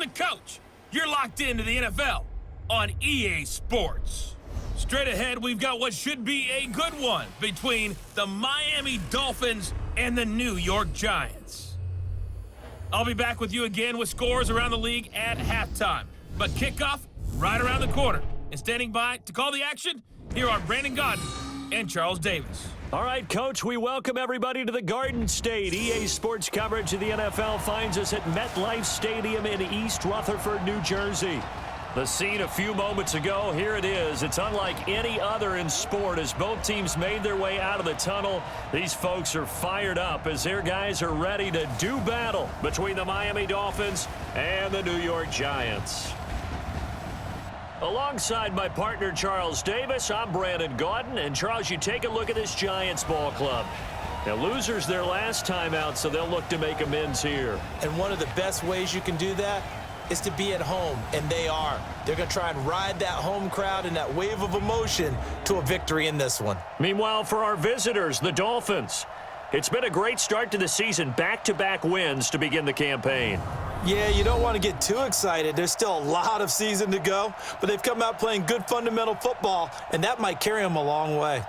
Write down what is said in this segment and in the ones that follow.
the coach. You're locked into the NFL on EA Sports. Straight ahead, we've got what should be a good one between the Miami Dolphins and the New York Giants. I'll be back with you again with scores around the league at halftime. But kickoff right around the corner. And standing by to call the action, here are Brandon Godden and Charles Davis. All right, Coach, we welcome everybody to the Garden State. EA Sports coverage of the NFL finds us at MetLife Stadium in East Rutherford, New Jersey. The scene a few moments ago, here it is. It's unlike any other in sport as both teams made their way out of the tunnel. These folks are fired up as their guys are ready to do battle between the Miami Dolphins and the New York Giants. Alongside my partner, Charles Davis, I'm Brandon Godden. And, Charles, you take a look at this Giants ball club. Now, losers their last time out, so they'll look to make amends here. And one of the best ways you can do that is to be at home, and they are. They're going to try and ride that home crowd and that wave of emotion to a victory in this one. Meanwhile, for our visitors, the Dolphins, it's been a great start to the season, back-to-back wins to begin the campaign. Yeah, you don't want to get too excited. There's still a lot of season to go, but they've come out playing good fundamental football, and that might carry them a long way.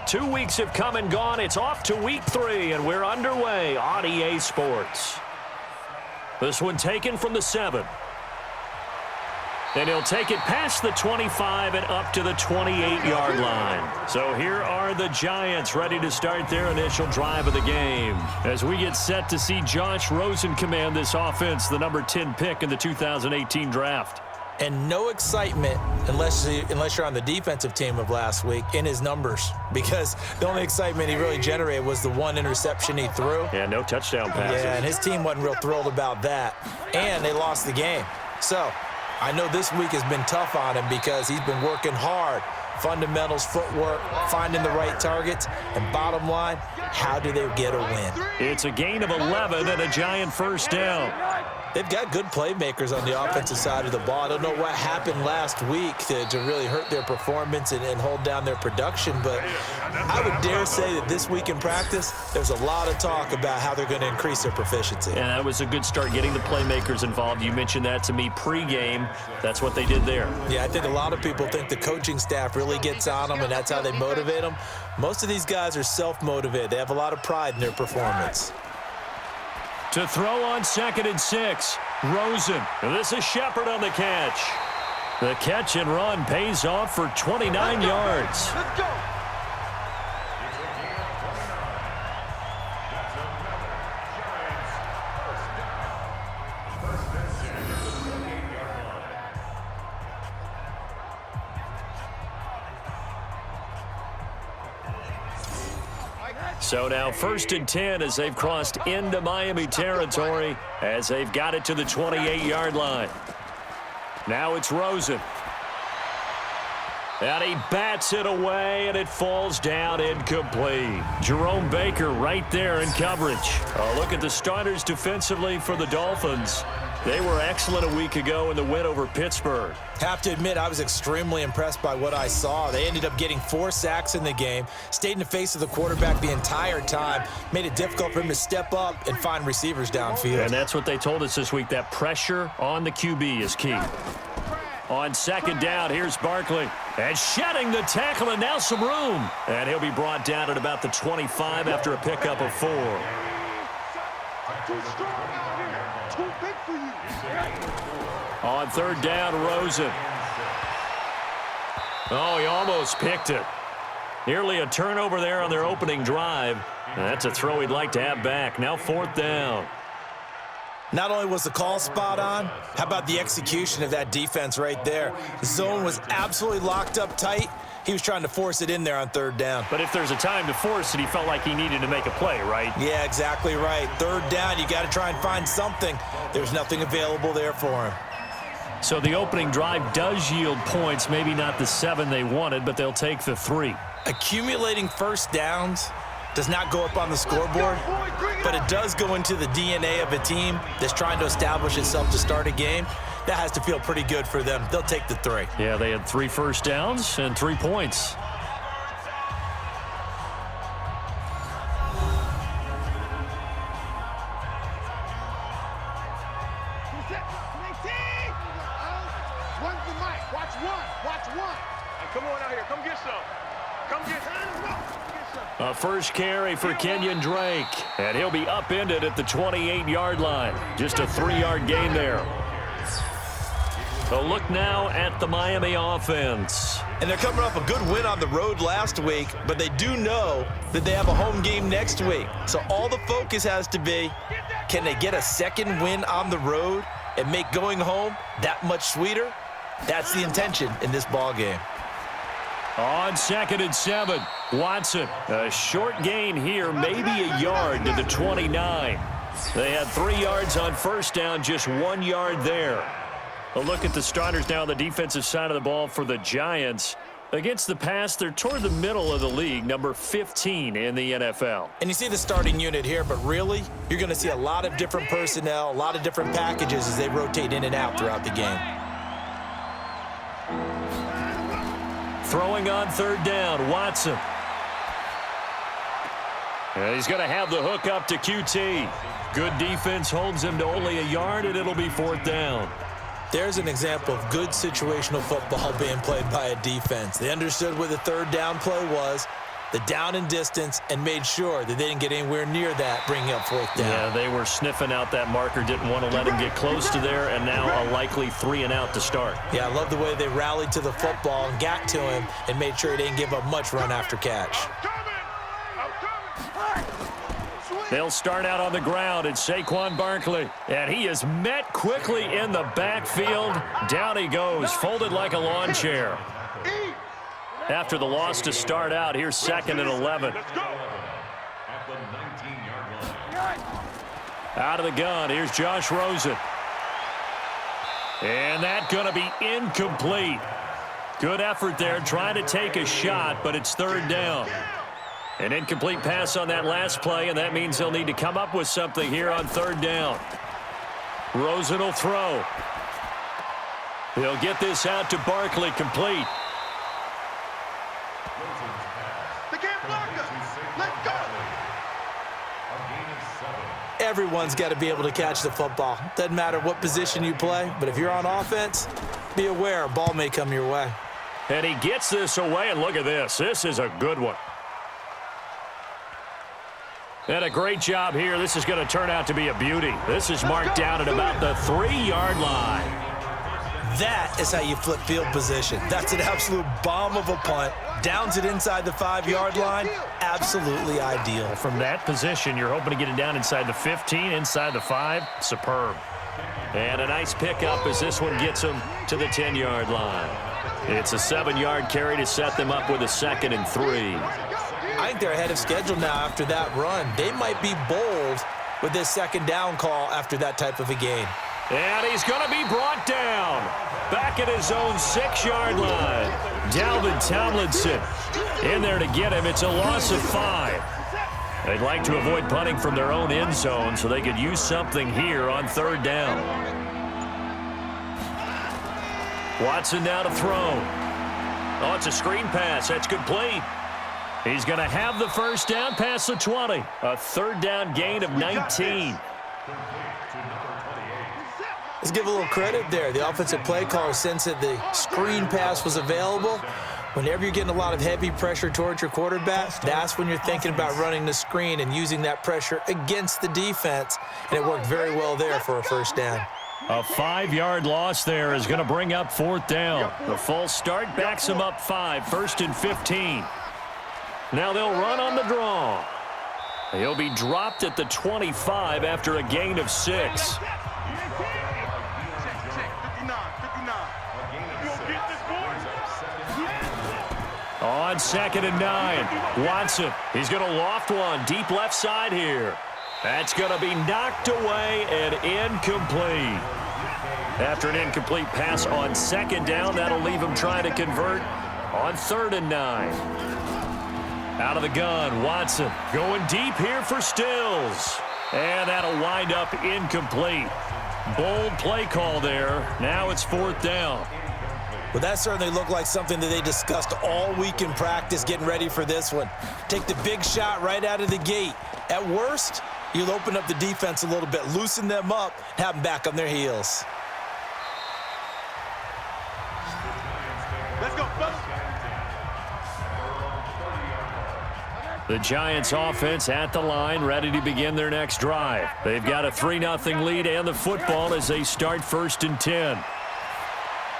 Two weeks have come and gone. It's off to week 3, and we're underway on EA Sports. This one taken from the 7. And he'll take it past the 25 and up to the 28-yard line. So here are the Giants ready to start their initial drive of the game. As we get set to see Josh Rosen command this offense, the number 10 pick in the 2018 draft. And no excitement unless you're on the defensive team of last week in his numbers, because the only excitement he really generated was the one interception he threw. Yeah, no touchdown passes. Yeah, and his team wasn't real thrilled about that. And they lost the game. So I know this week has been tough on him because he's been working hard. Fundamentals, footwork, finding the right targets, and bottom line, how do they get a win? It's a gain of 11 and a Giant first down. They've got good playmakers on the offensive side of the ball. I don't know what happened last week to really hurt their performance and hold down their production, but I would dare say that this week in practice, there's a lot of talk about how they're going to increase their proficiency. And that was a good start getting the playmakers involved. You mentioned that to me pregame. That's what they did there. Yeah, I think a lot of people think the coaching staff really gets on them, and that's how they motivate them. Most of these guys are self-motivated. They have a lot of pride in their performance. To throw on 2nd and 6, Rosen. And this is Shepard on the catch. The catch and run pays off for 29 yards. Let's go. So now 1st and 10 as they've crossed into Miami territory as they've got it to the 28-yard line. Now it's Rosen. And he bats it away, and it falls down incomplete. Jerome Baker right there in coverage. Oh, look at the starters defensively for the Dolphins. They were excellent a week ago in the win over Pittsburgh. Have to admit, I was extremely impressed by what I saw. They ended up getting 4 sacks in the game, stayed in the face of the quarterback the entire time, made it difficult for him to step up and find receivers downfield. And that's what they told us this week, that pressure on the QB is key. On 2nd down, here's Barkley. And shedding the tackle, and now some room. And he'll be brought down at about the 25 after a pickup of 4. On 3rd down, Rosen. Oh, he almost picked it. Nearly a turnover there on their opening drive. And that's a throw he'd like to have back. Now 4th down. Not only was the call spot on, how about the execution of that defense right there? The zone was absolutely locked up tight. He was trying to force it in there on 3rd down. But if there's a time to force it, he felt like he needed to make a play, right? Yeah, exactly right. 3rd down, you got to try and find something. There's nothing available there for him. So the opening drive does yield points, maybe not the 7 they wanted, but they'll take the 3. Accumulating first downs does not go up on the scoreboard, but it does go into the DNA of a team that's trying to establish itself to start a game. That has to feel pretty good for them. They'll take the 3. Yeah, they had 3 first downs and 3 points. A first carry for Kenyon Drake, and he'll be upended at the 28-yard line. Just a 3-yard gain there. A look now at the Miami offense. And they're coming off a good win on the road last week, but they do know that they have a home game next week. So all the focus has to be, can they get a second win on the road and make going home that much sweeter? That's the intention in this ball game. On 2nd and 7, Watson. A short gain here, maybe a yard to the 29. They had 3 yards on first down, just 1 yard there. A look at the starters now on the defensive side of the ball for the Giants. Against the pass, they're toward the middle of the league, number 15 in the NFL. And you see the starting unit here, but really, you're going to see a lot of different personnel, a lot of different packages as they rotate in and out throughout the game. Throwing on 3rd down, Watson. And he's going to have the hook up to QT. Good defense holds him to only a yard, and it'll be 4th down. There's an example of good situational football being played by a defense. They understood where the 3rd down play was, the down and distance, and made sure that they didn't get anywhere near that, bringing up 4th down. Yeah, they were sniffing out that marker, didn't want to let him get close to there, and now a likely 3 and out to start. Yeah, I love the way they rallied to the football and got to him and made sure he didn't give up much run after catch. They'll start out on the ground. It's Saquon Barkley. And he is met quickly in the backfield. Down he goes, folded like a lawn chair. After the loss to start out, here's 2nd and 11. Out of the gun, here's Josh Rosen. And that's going to be incomplete. Good effort there, trying to take a shot, but it's 3rd down. An incomplete pass on that last play, and that means they'll need to come up with something here on 3rd down. Rosen will throw. He'll get this out to Barkley, complete. They can't block us. Let's go. Everyone's got to be able to catch the football. Doesn't matter what position you play, but if you're on offense, be aware a ball may come your way. And he gets this away, and look at this. This is a good one. And a great job here. This is going to turn out to be a beauty. This is marked down at about the 3-yard line. That is how you flip field position. That's an absolute bomb of a punt. Downs it inside the 5-yard line. Absolutely ideal. From that position, you're hoping to get it down inside the 15, inside the 5. Superb. And a nice pickup as this one gets them to the 10-yard line. It's a 7-yard carry to set them up with a 2nd and 3. I think they're ahead of schedule now after that run. They might be bold with this 2nd down call after that type of a gain. And he's going to be brought down. Back at his own 6-yard line. Dalvin Tomlinson in there to get him. It's a loss of 5. They'd like to avoid punting from their own end zone so they could use something here on 3rd down. Watson now to throw. Oh, it's a screen pass. That's complete. He's going to have the first down past the 20. A 3rd down gain of 19. Let's give a little credit there. The offensive play caller sensed that the screen pass was available. Whenever you're getting a lot of heavy pressure towards your quarterback, that's when you're thinking about running the screen and using that pressure against the defense. And it worked very well there for a first down. A 5-yard loss there is going to bring up 4th down. The false start backs him up 5, 1st and 15. Now they'll run on the draw. He'll be dropped at the 25 after a gain of 6. On 2nd and 9, Watson. He's going to loft one deep left side here. That's going to be knocked away and incomplete. After an incomplete pass on second down, that'll leave him trying to convert on 3rd and 9. Out of the gun, Watson going deep here for Stills. And that'll wind up incomplete. Bold play call there. Now it's 4th down. Well, that certainly looked like something that they discussed all week in practice getting ready for this one. Take the big shot right out of the gate. At worst, you'll open up the defense a little bit, loosen them up, have them back on their heels. Let's go, fellas. The Giants offense at the line, ready to begin their next drive. They've got a 3-0 lead and the football as they start 1st and 10.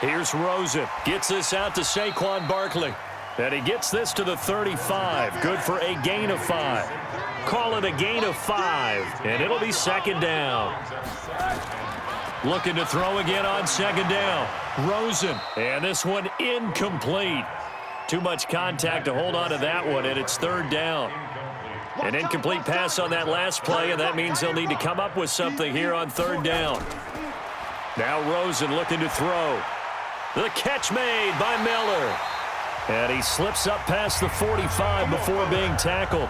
Here's Rosen. Gets this out to Saquon Barkley. And he gets this to the 35. Good for a gain of 5. Call it a gain of 5. And it'll be 2nd down. Looking to throw again on 2nd down. Rosen. And this one incomplete. Too much contact to hold on to that one, and it's 3rd down. An incomplete pass on that last play, and that means they'll need to come up with something here on 3rd down. Now Rosen looking to throw. The catch made by Miller. And he slips up past the 45 before being tackled.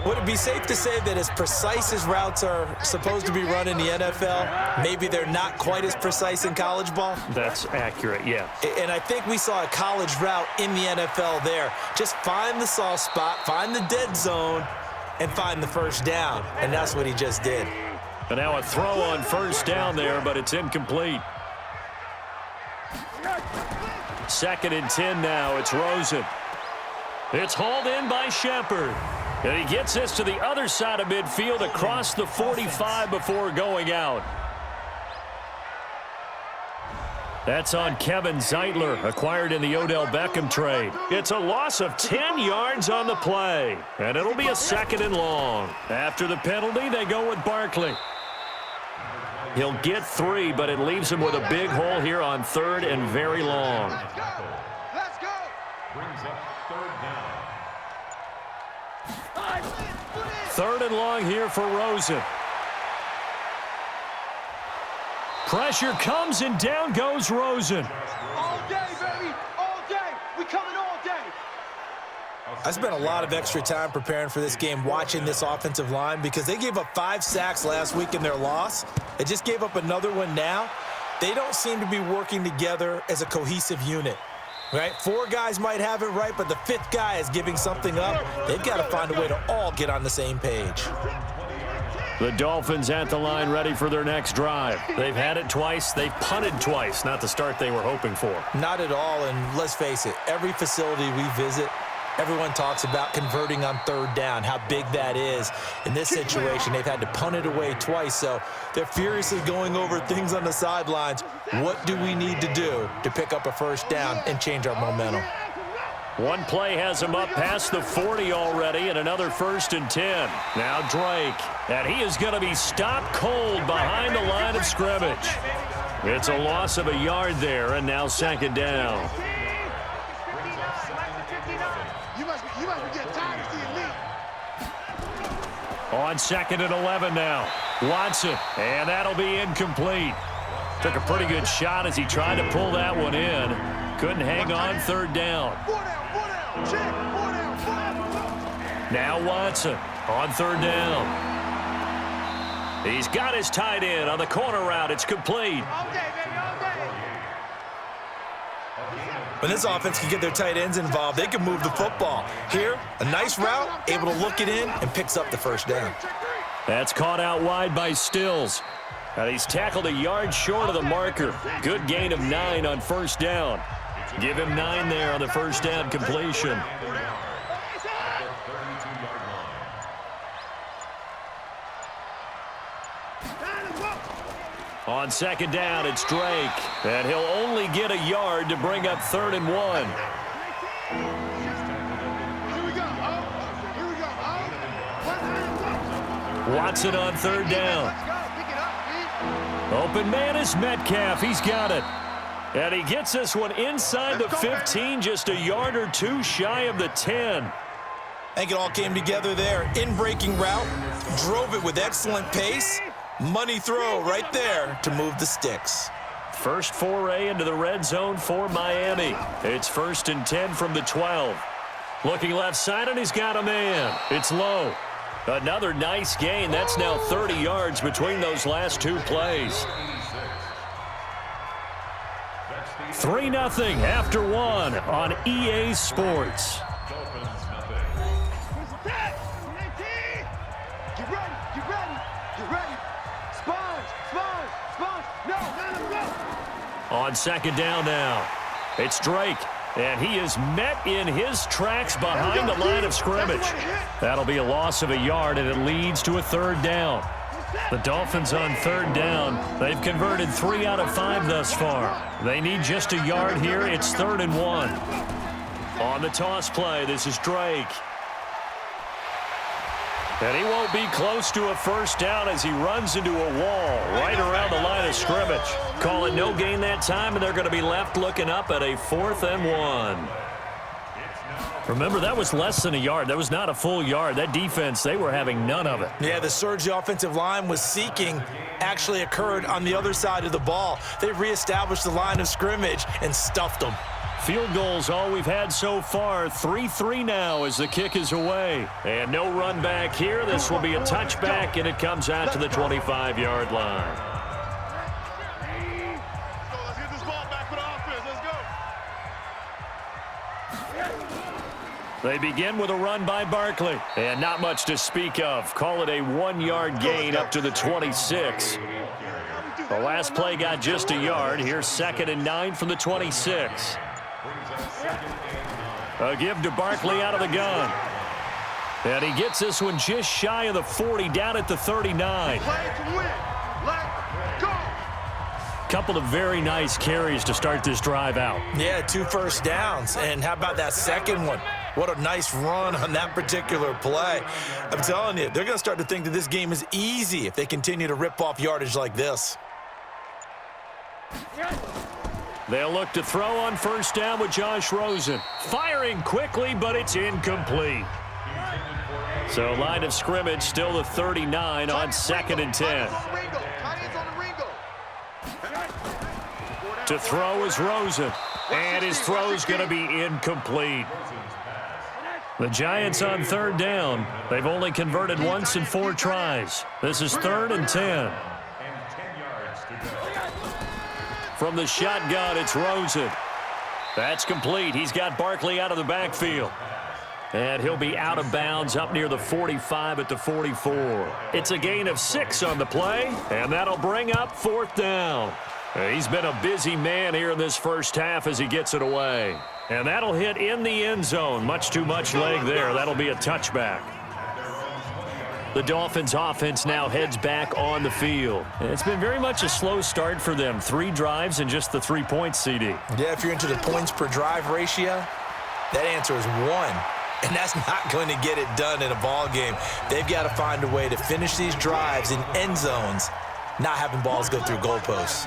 Would it be safe to say that as precise as routes are supposed to be run in the NFL, maybe they're not quite as precise in college ball? That's accurate, yeah. And I think we saw a college route in the NFL there. Just find the soft spot, find the dead zone, and find the 1st down. And that's what he just did. And now a throw on 1st down there, but it's incomplete. 2nd and 10 now. It's Rosen. It's hauled in by Shepard. And he gets this to the other side of midfield across the 45 before going out. That's on Kevin Zeitler, acquired in the Odell Beckham trade. It's a loss of 10 yards on the play, and it'll be a 2nd and long. After the penalty, they go with Barkley. He'll get 3, but it leaves him with a big hole here on 3rd and very long. Let's go. Let's go. Brings up 3rd down. 3rd and long here for Rosen. Pressure comes and down goes Rosen. All day, baby. All day. We coming all day. I spent a lot of extra time preparing for this game watching this offensive line because they gave up 5 sacks last week in their loss. They just gave up another one now. They don't seem to be working together as a cohesive unit. Right? 4 guys might have it right, but the 5th guy is giving something up. They've got to find a way to all get on the same page. The Dolphins at the line ready for their next drive. They've had it twice. They've punted twice. Not the start they were hoping for. Not at all, and let's face it, every facility we visit, everyone talks about converting on 3rd down, how big that is. In this situation, they've had to punt it away twice, so they're furiously going over things on the sidelines. What do we need to do to pick up a 1st down and change our momentum? One play has him up past the 40 already, and another 1st and 10. Now Drake, and he is going to be stopped cold behind the line of scrimmage. It's a loss of a yard there, and now 2nd down. You must be getting tired of seeing me. On 2nd and 11 now. Watson, and that'll be incomplete. Took a pretty good shot as he tried to pull that one in. Couldn't hang on 3rd down. 4 down, 4 down. Check. 4 down, 4 down. Now Watson on 3rd down. He's got his tight end on the corner route. It's complete. All day, baby, all day. When this offense can get their tight ends involved, they can move the football. Here, a nice route, able to look it in, and picks up the 1st down. That's caught out wide by Stills. And he's tackled a yard short of the marker. Good gain of 9 on 1st down. Give him 9 there on the 1st down completion. On 2nd down, it's Drake. And he'll only get a yard to bring up 3rd and 1. Here we go. Here we go. Watson on 3rd down. Let's go. Pick it up, man. Open man is Metcalf. He's got it. And he gets this one inside the 15, just a yard or 2 shy of the 10. I think it all came together there. In-breaking route, drove it with excellent pace. Money throw right there to move the sticks. First foray into the red zone for Miami. It's 1st and 10 from the 12. Looking left side, and he's got a man. It's low. Another nice gain. That's now 30 yards between those last two plays. 3-0 after one on EA Sports. Get ready, get ready, get ready. Sponge, sponge, sponge. No, go. On 2nd down now, it's Drake, and he is met in his tracks behind the line of scrimmage. That'll be a loss of a yard, and it leads to a 3rd down. The Dolphins on 3rd down. They've converted 3 out of 5 thus far. They need just a yard here. It's 3rd and 1. On the toss play, this is Drake. And he won't be close to a 1st down as he runs into a wall right around the line of scrimmage. Call it no gain that time, and they're going to be left looking up at a 4th and 1. Remember, that was less than a yard. That was not a full yard. That defense, they were having none of it. Yeah, the surge the offensive line was seeking actually occurred on the other side of the ball. They reestablished the line of scrimmage and stuffed them. Field goals all we've had so far. 3-3 now as the kick is away. And no run back here. This will be a touchback, and it comes out to the 25-yard line. Let's get this ball back for the offense. Let's go. They begin with a run by Barkley. And not much to speak of. Call it a 1-yard gain up to the 26. The last play got just a yard. Here's 2nd and 9 from the 26. A give to Barkley out of the gun. And he gets this one just shy of the 40, down at the 39. Play to win. Let's go. Couple of very nice carries to start this drive out. Yeah, 2 first downs. And how about that second one? What a nice run on that particular play. I'm telling you, they're going to start to think that this game is easy if they continue to rip off yardage like this. They'll look to throw on 1st down with Josh Rosen. Firing quickly, but it's incomplete. So line of scrimmage still the 39 on 2nd and 10. To throw is Rosen. And his throw's going to be incomplete. The Giants on 3rd down. They've only converted once in 4 tries. This is 3rd and 10. From the shotgun, it's Rosen. That's complete. He's got Barkley out of the backfield. And he'll be out of bounds up near the 45 at the 44. It's a gain of 6 on the play, and that'll bring up 4th down. He's been a busy man here in this first half as he gets it away. And that'll hit in the end zone. Much too much leg there. That'll be a touchback. The Dolphins offense now heads back on the field. It's been very much a slow start for them. 3 drives and just the 3 points, CD. Yeah, if you're into the points per drive ratio, that answer is 1. And that's not going to get it done in a ball game. They've got to find a way to finish these drives in end zones, not having balls go through goalposts.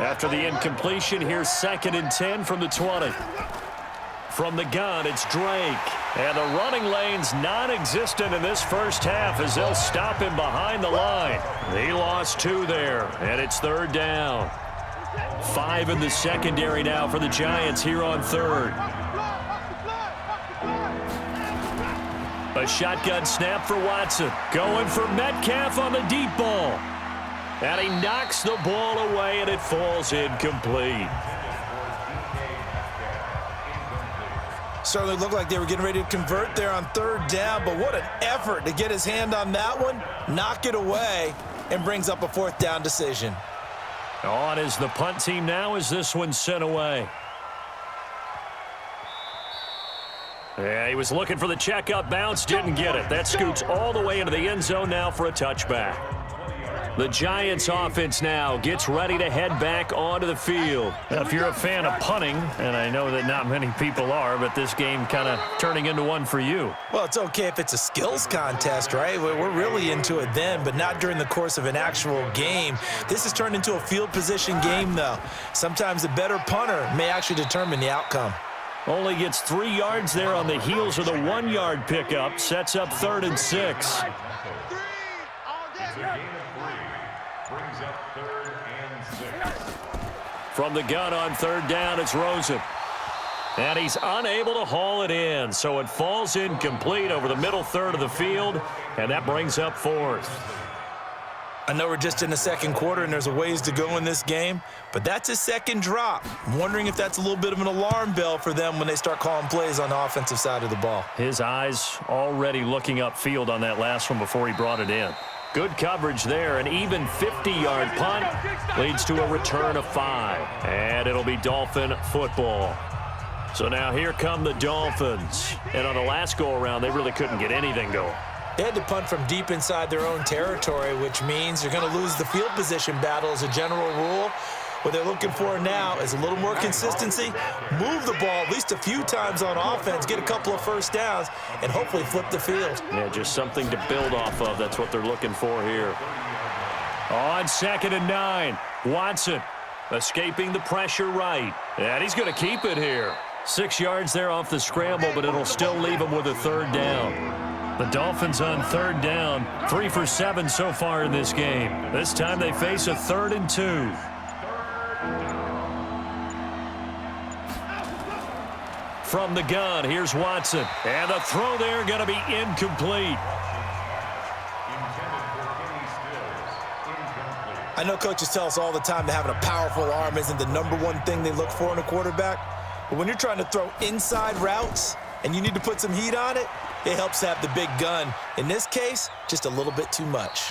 After the incompletion, here's 2nd and 10 from the 20. From the gun, it's Drake. And the running lane's non-existent in this first half as they'll stop him behind the line. He lost 2 there, and it's 3rd down. 5 in the secondary now for the Giants here on 3rd. A shotgun snap for Watson. Going for Metcalf on the deep ball. And he knocks the ball away, and it falls incomplete. Certainly looked like they were getting ready to convert there on 3rd down, but what an effort to get his hand on that one, knock it away, and brings up a 4th down decision. On is the punt team now as this one's sent away. Yeah, he was looking for the checkup bounce, didn't get it. That scoots all the way into the end zone now for a touchback. The Giants offense now gets ready to head back onto the field. Now, if you're a fan of punting, and I know that not many people are, but this game kind of turning into one for you. Well, it's okay if it's a skills contest, right? We're really into it then, but not during the course of an actual game. This has turned into a field position game, though. Sometimes the better punter may actually determine the outcome. Only gets 3 yards there on the heels of the 1-yard pickup. Sets up 3rd and 6. It's a gain of 3. Brings up 3rd and 6. From the gun on 3rd down, it's Rosen. And he's unable to haul it in, so it falls incomplete over the middle third of the field, and that brings up 4th. I know we're just in the second quarter and there's a ways to go in this game, but that's his second drop. I'm wondering if that's a little bit of an alarm bell for them when they start calling plays on the offensive side of the ball. His eyes already looking upfield on that last one before he brought it in. Good coverage there. An even 50-yard punt leads to a return of 5, and it'll be Dolphin football. So now here come the Dolphins. And on the last go-around, they really couldn't get anything going. They had to punt from deep inside their own territory, which means you're going to lose the field position battle as a general rule. What they're looking for now is a little more consistency, move the ball at least a few times on offense, get a couple of first downs, and hopefully flip the field. Yeah, just something to build off of. That's what they're looking for here. On 2nd and 9, Watson escaping the pressure right. And he's going to keep it here. 6 yards there off the scramble, but it'll still leave him with a 3rd down. The Dolphins on 3rd down, 3 for 7 so far in this game. This time they face a 3rd and 2. From the gun, here's Watson. And the throw there going to be incomplete. I know coaches tell us all the time that having a powerful arm isn't the #1 thing they look for in a quarterback. But when you're trying to throw inside routes and you need to put some heat on it, it helps to have the big gun. In this case, just a little bit too much.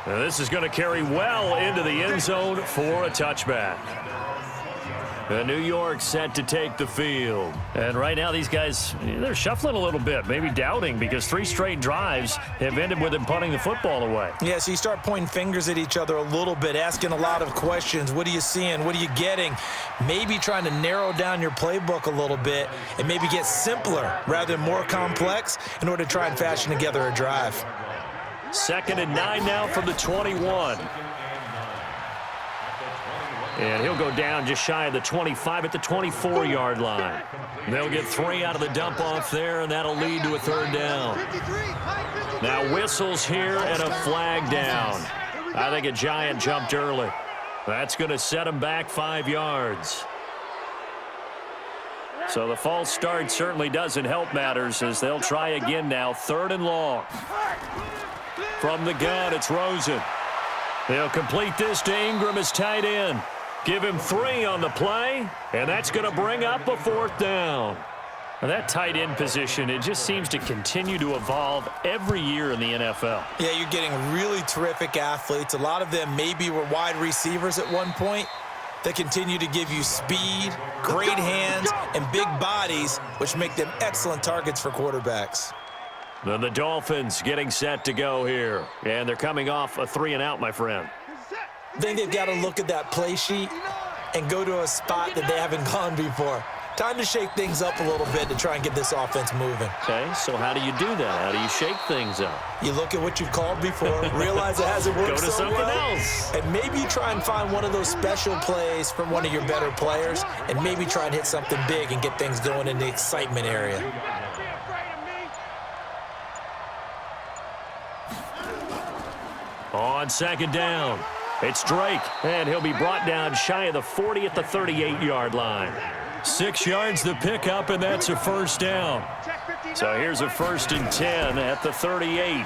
Now this is going to carry well into the end zone for a touchback. New York set to take the field. And right now these guys, they're shuffling a little bit, maybe doubting, because 3 straight drives have ended with them punting the football away. Yeah, so you start pointing fingers at each other a little bit, asking a lot of questions. What are you seeing? What are you getting? Maybe trying to narrow down your playbook a little bit and maybe get simpler rather than more complex in order to try and fashion together a drive. 2nd and 9 now from the 21. And he'll go down just shy of the 25 at the 24-yard line. They'll get 3 out of the dump-off there, and that'll lead to a 3rd down. Now whistles here and a flag down. I think a Giant jumped early. That's going to set him back 5 yards. So the false start certainly doesn't help matters as they'll try again now, 3rd and long. From the gun, it's Rosen. They'll complete this to Ingram as tight end. Give him 3 on the play, and that's going to bring up a 4th down. Now that tight end position, it just seems to continue to evolve every year in the NFL. Yeah, you're getting really terrific athletes. A lot of them maybe were wide receivers at one point. They continue to give you speed, great hands, and big bodies, which make them excellent targets for quarterbacks. Then the Dolphins getting set to go here. And they're coming off a 3-and-out, my friend. I think they've got to look at that play sheet and go to a spot that they haven't gone before. Time to shake things up a little bit to try and get this offense moving. Okay, so how do you do that? How do you shake things up? You look at what you've called before, realize it hasn't worked Go to so something well, else. and maybe try and find one of those special plays from one of your better players, and maybe try and hit something big and get things going in the excitement area. On 2nd down, it's Drake, and he'll be brought down shy of the 40 at the 38-yard line. 6 yards the pickup, and that's a 1st down. So here's a 1st and 10 at the 38.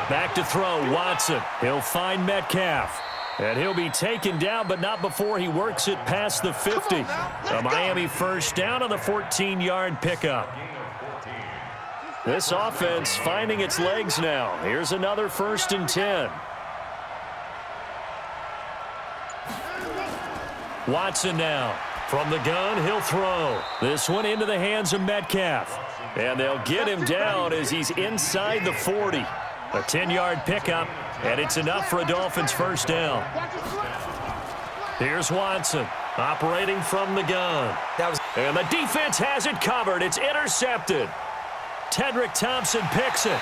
Back to throw, Watson. He'll find Metcalf. And he'll be taken down, but not before he works it past the 50. A Miami 1st down on the 14-yard pickup. This offense finding its legs now. Here's another 1st and 10. Watson now. From the gun, he'll throw. This one into the hands of Metcalf. And they'll get him down as he's inside the 40. A 10-yard pickup, and it's enough for a Dolphins 1st down. Here's Watson, operating from the gun. And the defense has it covered. It's intercepted. Tedrick Thompson picks it.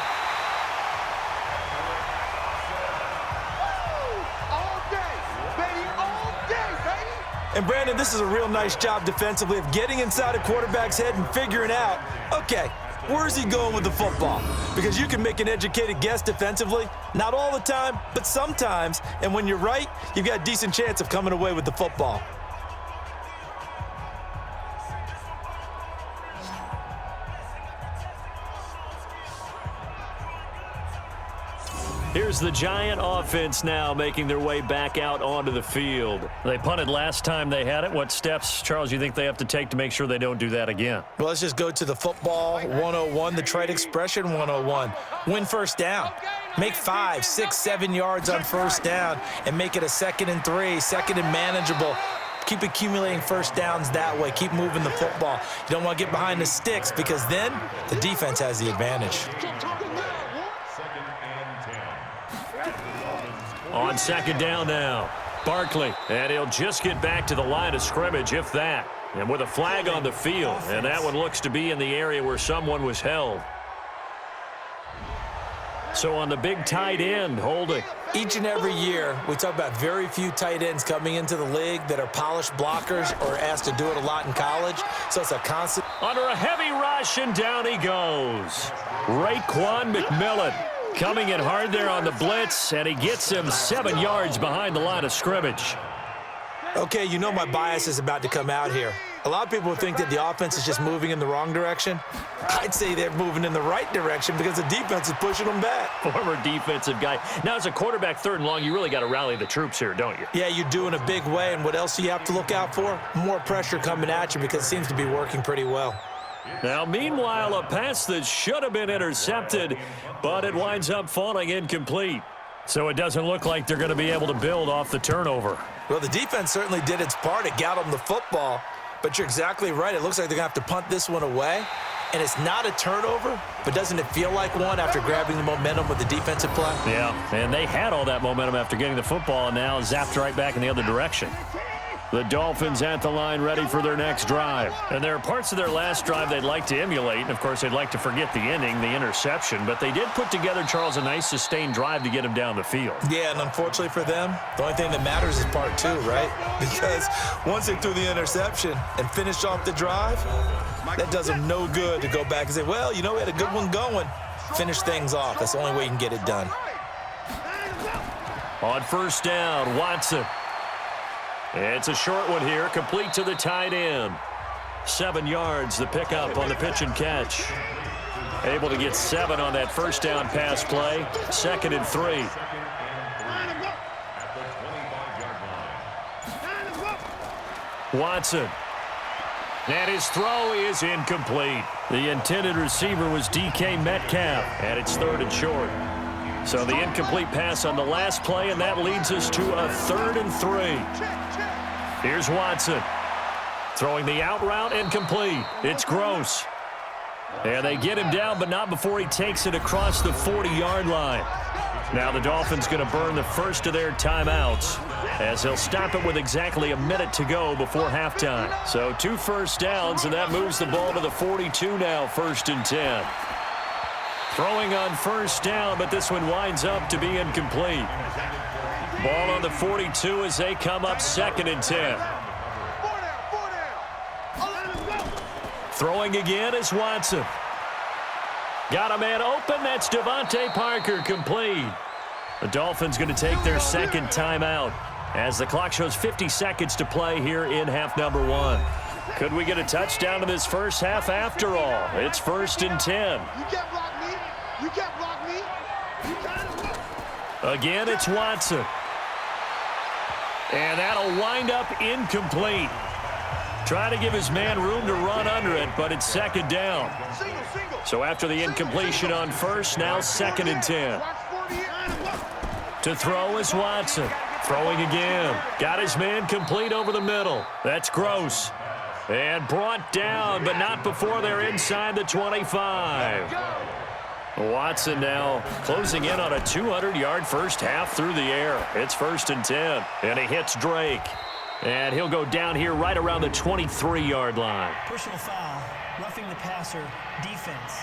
And And Brandon, this is a real nice job defensively of getting inside a quarterback's head and figuring out, okay, where's he going with the football? Because you can make an educated guess defensively, not all the time, but sometimes. And when you're right, you've got a decent chance of coming away with the football. Here's the Giant offense now making their way back out onto the field. They punted last time they had it. What steps, Charles, you think they have to take to make sure they don't do that again? Well, let's just go to the football 101, the trite expression 101. Win first down. Make 5, 6, 7 yards on first down and make it a 2nd and 3, 2nd and manageable. Keep accumulating first downs that way. Keep moving the football. You don't want to get behind the sticks because then the defense has the advantage. On 2nd down now, Barkley, and he'll just get back to the line of scrimmage, if that. And with a flag on the field, and that one looks to be in the area where someone was held. So on the big tight end, holding. Each and every year, we talk about very few tight ends coming into the league that are polished blockers or asked to do it a lot in college. So it's a constant. Under a heavy rush, and down he goes. Raekwon McMillan coming in hard there on the blitz, and he gets him 7 yards behind the line of scrimmage. Okay, you know my bias is about to come out here. A lot of people think that the offense is just moving in the wrong direction. I'd say they're moving in the right direction because the defense is pushing them back. Former defensive guy. Now, as a quarterback 3rd and long, you really got to rally the troops here, don't you? Yeah, you do in a big way, and what else do you have to look out for? More pressure coming at you because it seems to be working pretty well. Now, meanwhile, a pass that should have been intercepted, but it winds up falling incomplete. So it doesn't look like they're going to be able to build off the turnover. Well, the defense certainly did its part. It got them the football, but you're exactly right. It looks like they're going to have to punt this one away, and it's not a turnover, but doesn't it feel like one after grabbing the momentum with the defensive play? Yeah, and they had all that momentum after getting the football and now zapped right back in the other direction. The Dolphins at the line ready for their next drive. And there are parts of their last drive they'd like to emulate. And, of course, they'd like to forget the inning, the interception. But they did put together, Charles, a nice sustained drive to get him down the field. Yeah, and unfortunately for them, the only thing that matters is part 2, right? Because once they threw the interception and finished off the drive, that does them no good to go back and say, well, you know, we had a good one going. Finish things off. That's the only way you can get it done. On 1st down, Watson. It's a short one here, complete to the tight end. 7 yards, the pickup on the pitch and catch. Able to get 7 on that 1st down pass play. 2nd and 3. Watson. And his throw is incomplete. The intended receiver was DK Metcalf, and it's 3rd and short. So the incomplete pass on the last play, and that leads us to a 3rd and 3. Here's Watson. Throwing the out route and complete. It's Gross. And they get him down, but not before he takes it across the 40-yard line. Now the Dolphins going to burn the first of their timeouts as they'll stop it with exactly a minute to go before halftime. So 2 first downs, and that moves the ball to the 42 now, 1st and 10. Throwing on 1st down, but this one winds up to be incomplete. Ball on the 42 as they come up 2nd and 10. Throwing again is Watson. Got a man open. That's Devontae Parker, complete. The Dolphins going to take their 2nd timeout as the clock shows 50 seconds to play here in half number 1. Could we get a touchdown in this first half after all? It's 1st and 10. You can't block me. You can't block me. You can't. Again, it's Watson. And that'll wind up incomplete. Try to give his man room to run under it, but it's 2nd down. So after the incompletion on 1st, now 2nd and 10. To throw is Watson. Throwing again. Got his man complete over the middle. That's Gross. And brought down, but not before they're inside the 25. Watson now closing in on a 200-yard first half through the air. It's 1st and 10, and he hits Drake. And he'll go down here right around the 23-yard line. Personal foul, roughing the passer, defense.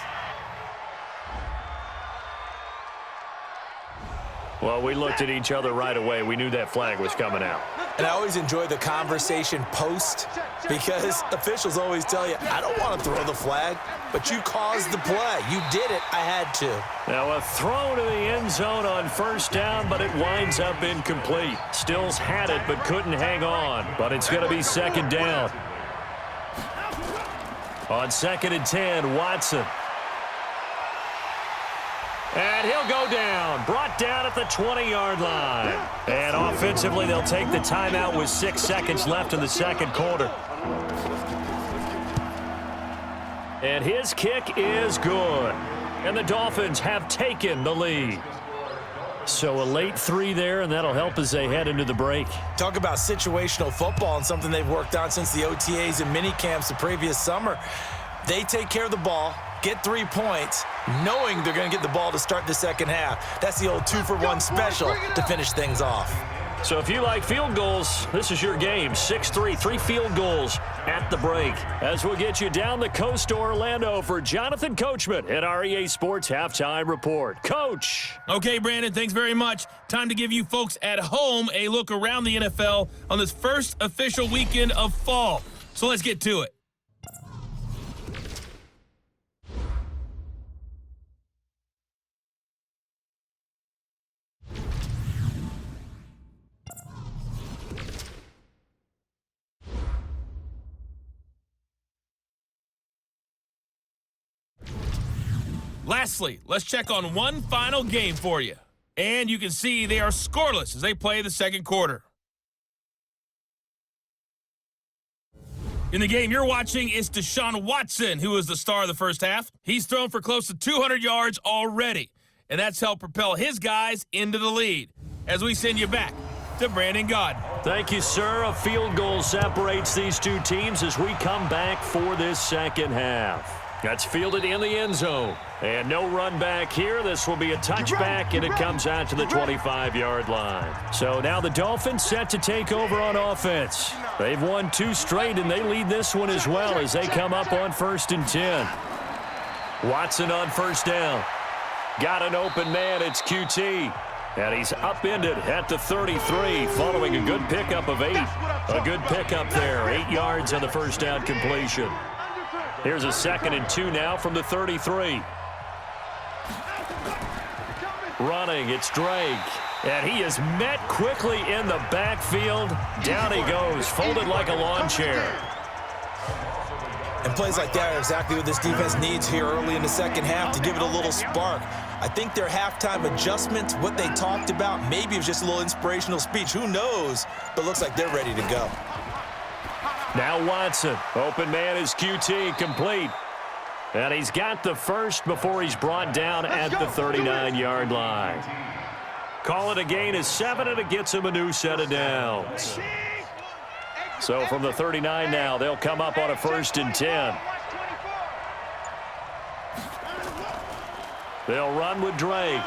Well, we looked at each other right away. We knew that flag was coming out. And I always enjoy the conversation post because officials always tell you, I don't want to throw the flag, but you caused the play. You did it. I had to. Now a throw to the end zone on first down, but it winds up incomplete. Stills had it, but couldn't hang on. But it's going to be second down. On 2nd and 10, Watson. And he'll go down. Brought down at the 20-yard line. And offensively, they'll take the timeout with 6 seconds left in the second quarter. And his kick is good. And the Dolphins have taken the lead. So a late 3 there, and that'll help as they head into the break. Talk about situational football and something they've worked on since the OTAs and mini camps the previous summer. They take care of the ball, get 3 points, knowing they're going to get the ball to start the second half. That's the old 2-for-1 special to finish things off. So if you like field goals, this is your game. 6-3, 3 field goals at the break. As we'll get you down the coast to Orlando for Jonathan Coachman at our EA Sports Halftime Report. Coach. Okay, Brandon, thanks very much. Time to give you folks at home a look around the NFL on this first official weekend of fall. So let's get to it. Lastly, let's check on one final game for you. And you can see they are scoreless as they play the second quarter. In the game you're watching is Deshaun Watson, who is the star of the first half. He's thrown for close to 200 yards already, and that's helped propel his guys into the lead. As we send you back to Brandon Gaudin. Thank you, sir. A field goal separates these two teams as we come back for this second half. That's fielded in the end zone. And no run back here. This will be a touchback, and it comes out to the 25-yard line. So now the Dolphins set to take over on offense. They've won 2 straight, and they lead this one as well as they come up on 1st and 10. Watson on first down. Got an open man. It's QT. And he's upended at the 33 following a good pickup of 8. A good pickup there. 8 yards on the first down completion. Here's a 2nd and 2 now from the 33. Running, it's Drake. And he is met quickly in the backfield. Down he goes, folded like a lawn chair. And plays like that are exactly what this defense needs here early in the second half to give it a little spark. I think their halftime adjustments, what they talked about, maybe it was just a little inspirational speech. Who knows? But looks like they're ready to go. Now Watson. Open man is QT, complete. And he's got the first before he's brought down at the 39-yard line. Call it a gain of 7, and it gets him a new set of downs. So from the 39 now, they'll come up on a 1st and 10. They'll run with Drake.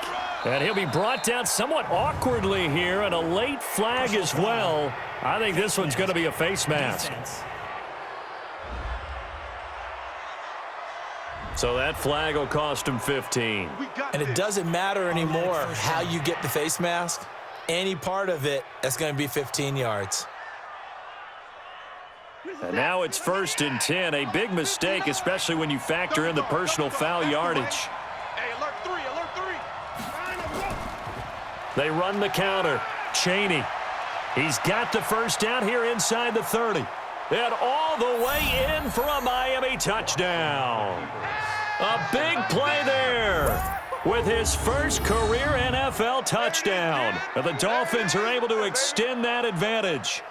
And he'll be brought down somewhat awkwardly here, and a late flag as well. I think this one's going to be a face mask. So that flag will cost him 15. And it doesn't matter anymore how you get the face mask. Any part of it, that's going to be 15 yards. And now it's 1st and 10. A big mistake, especially when you factor in the personal foul yardage. Hey, alert 3, alert 3. They run the counter. Chaney. He's got the first down here inside the 30. And all the way in for a Miami touchdown. A big play there with his first career NFL touchdown. And the Dolphins are able to extend that advantage.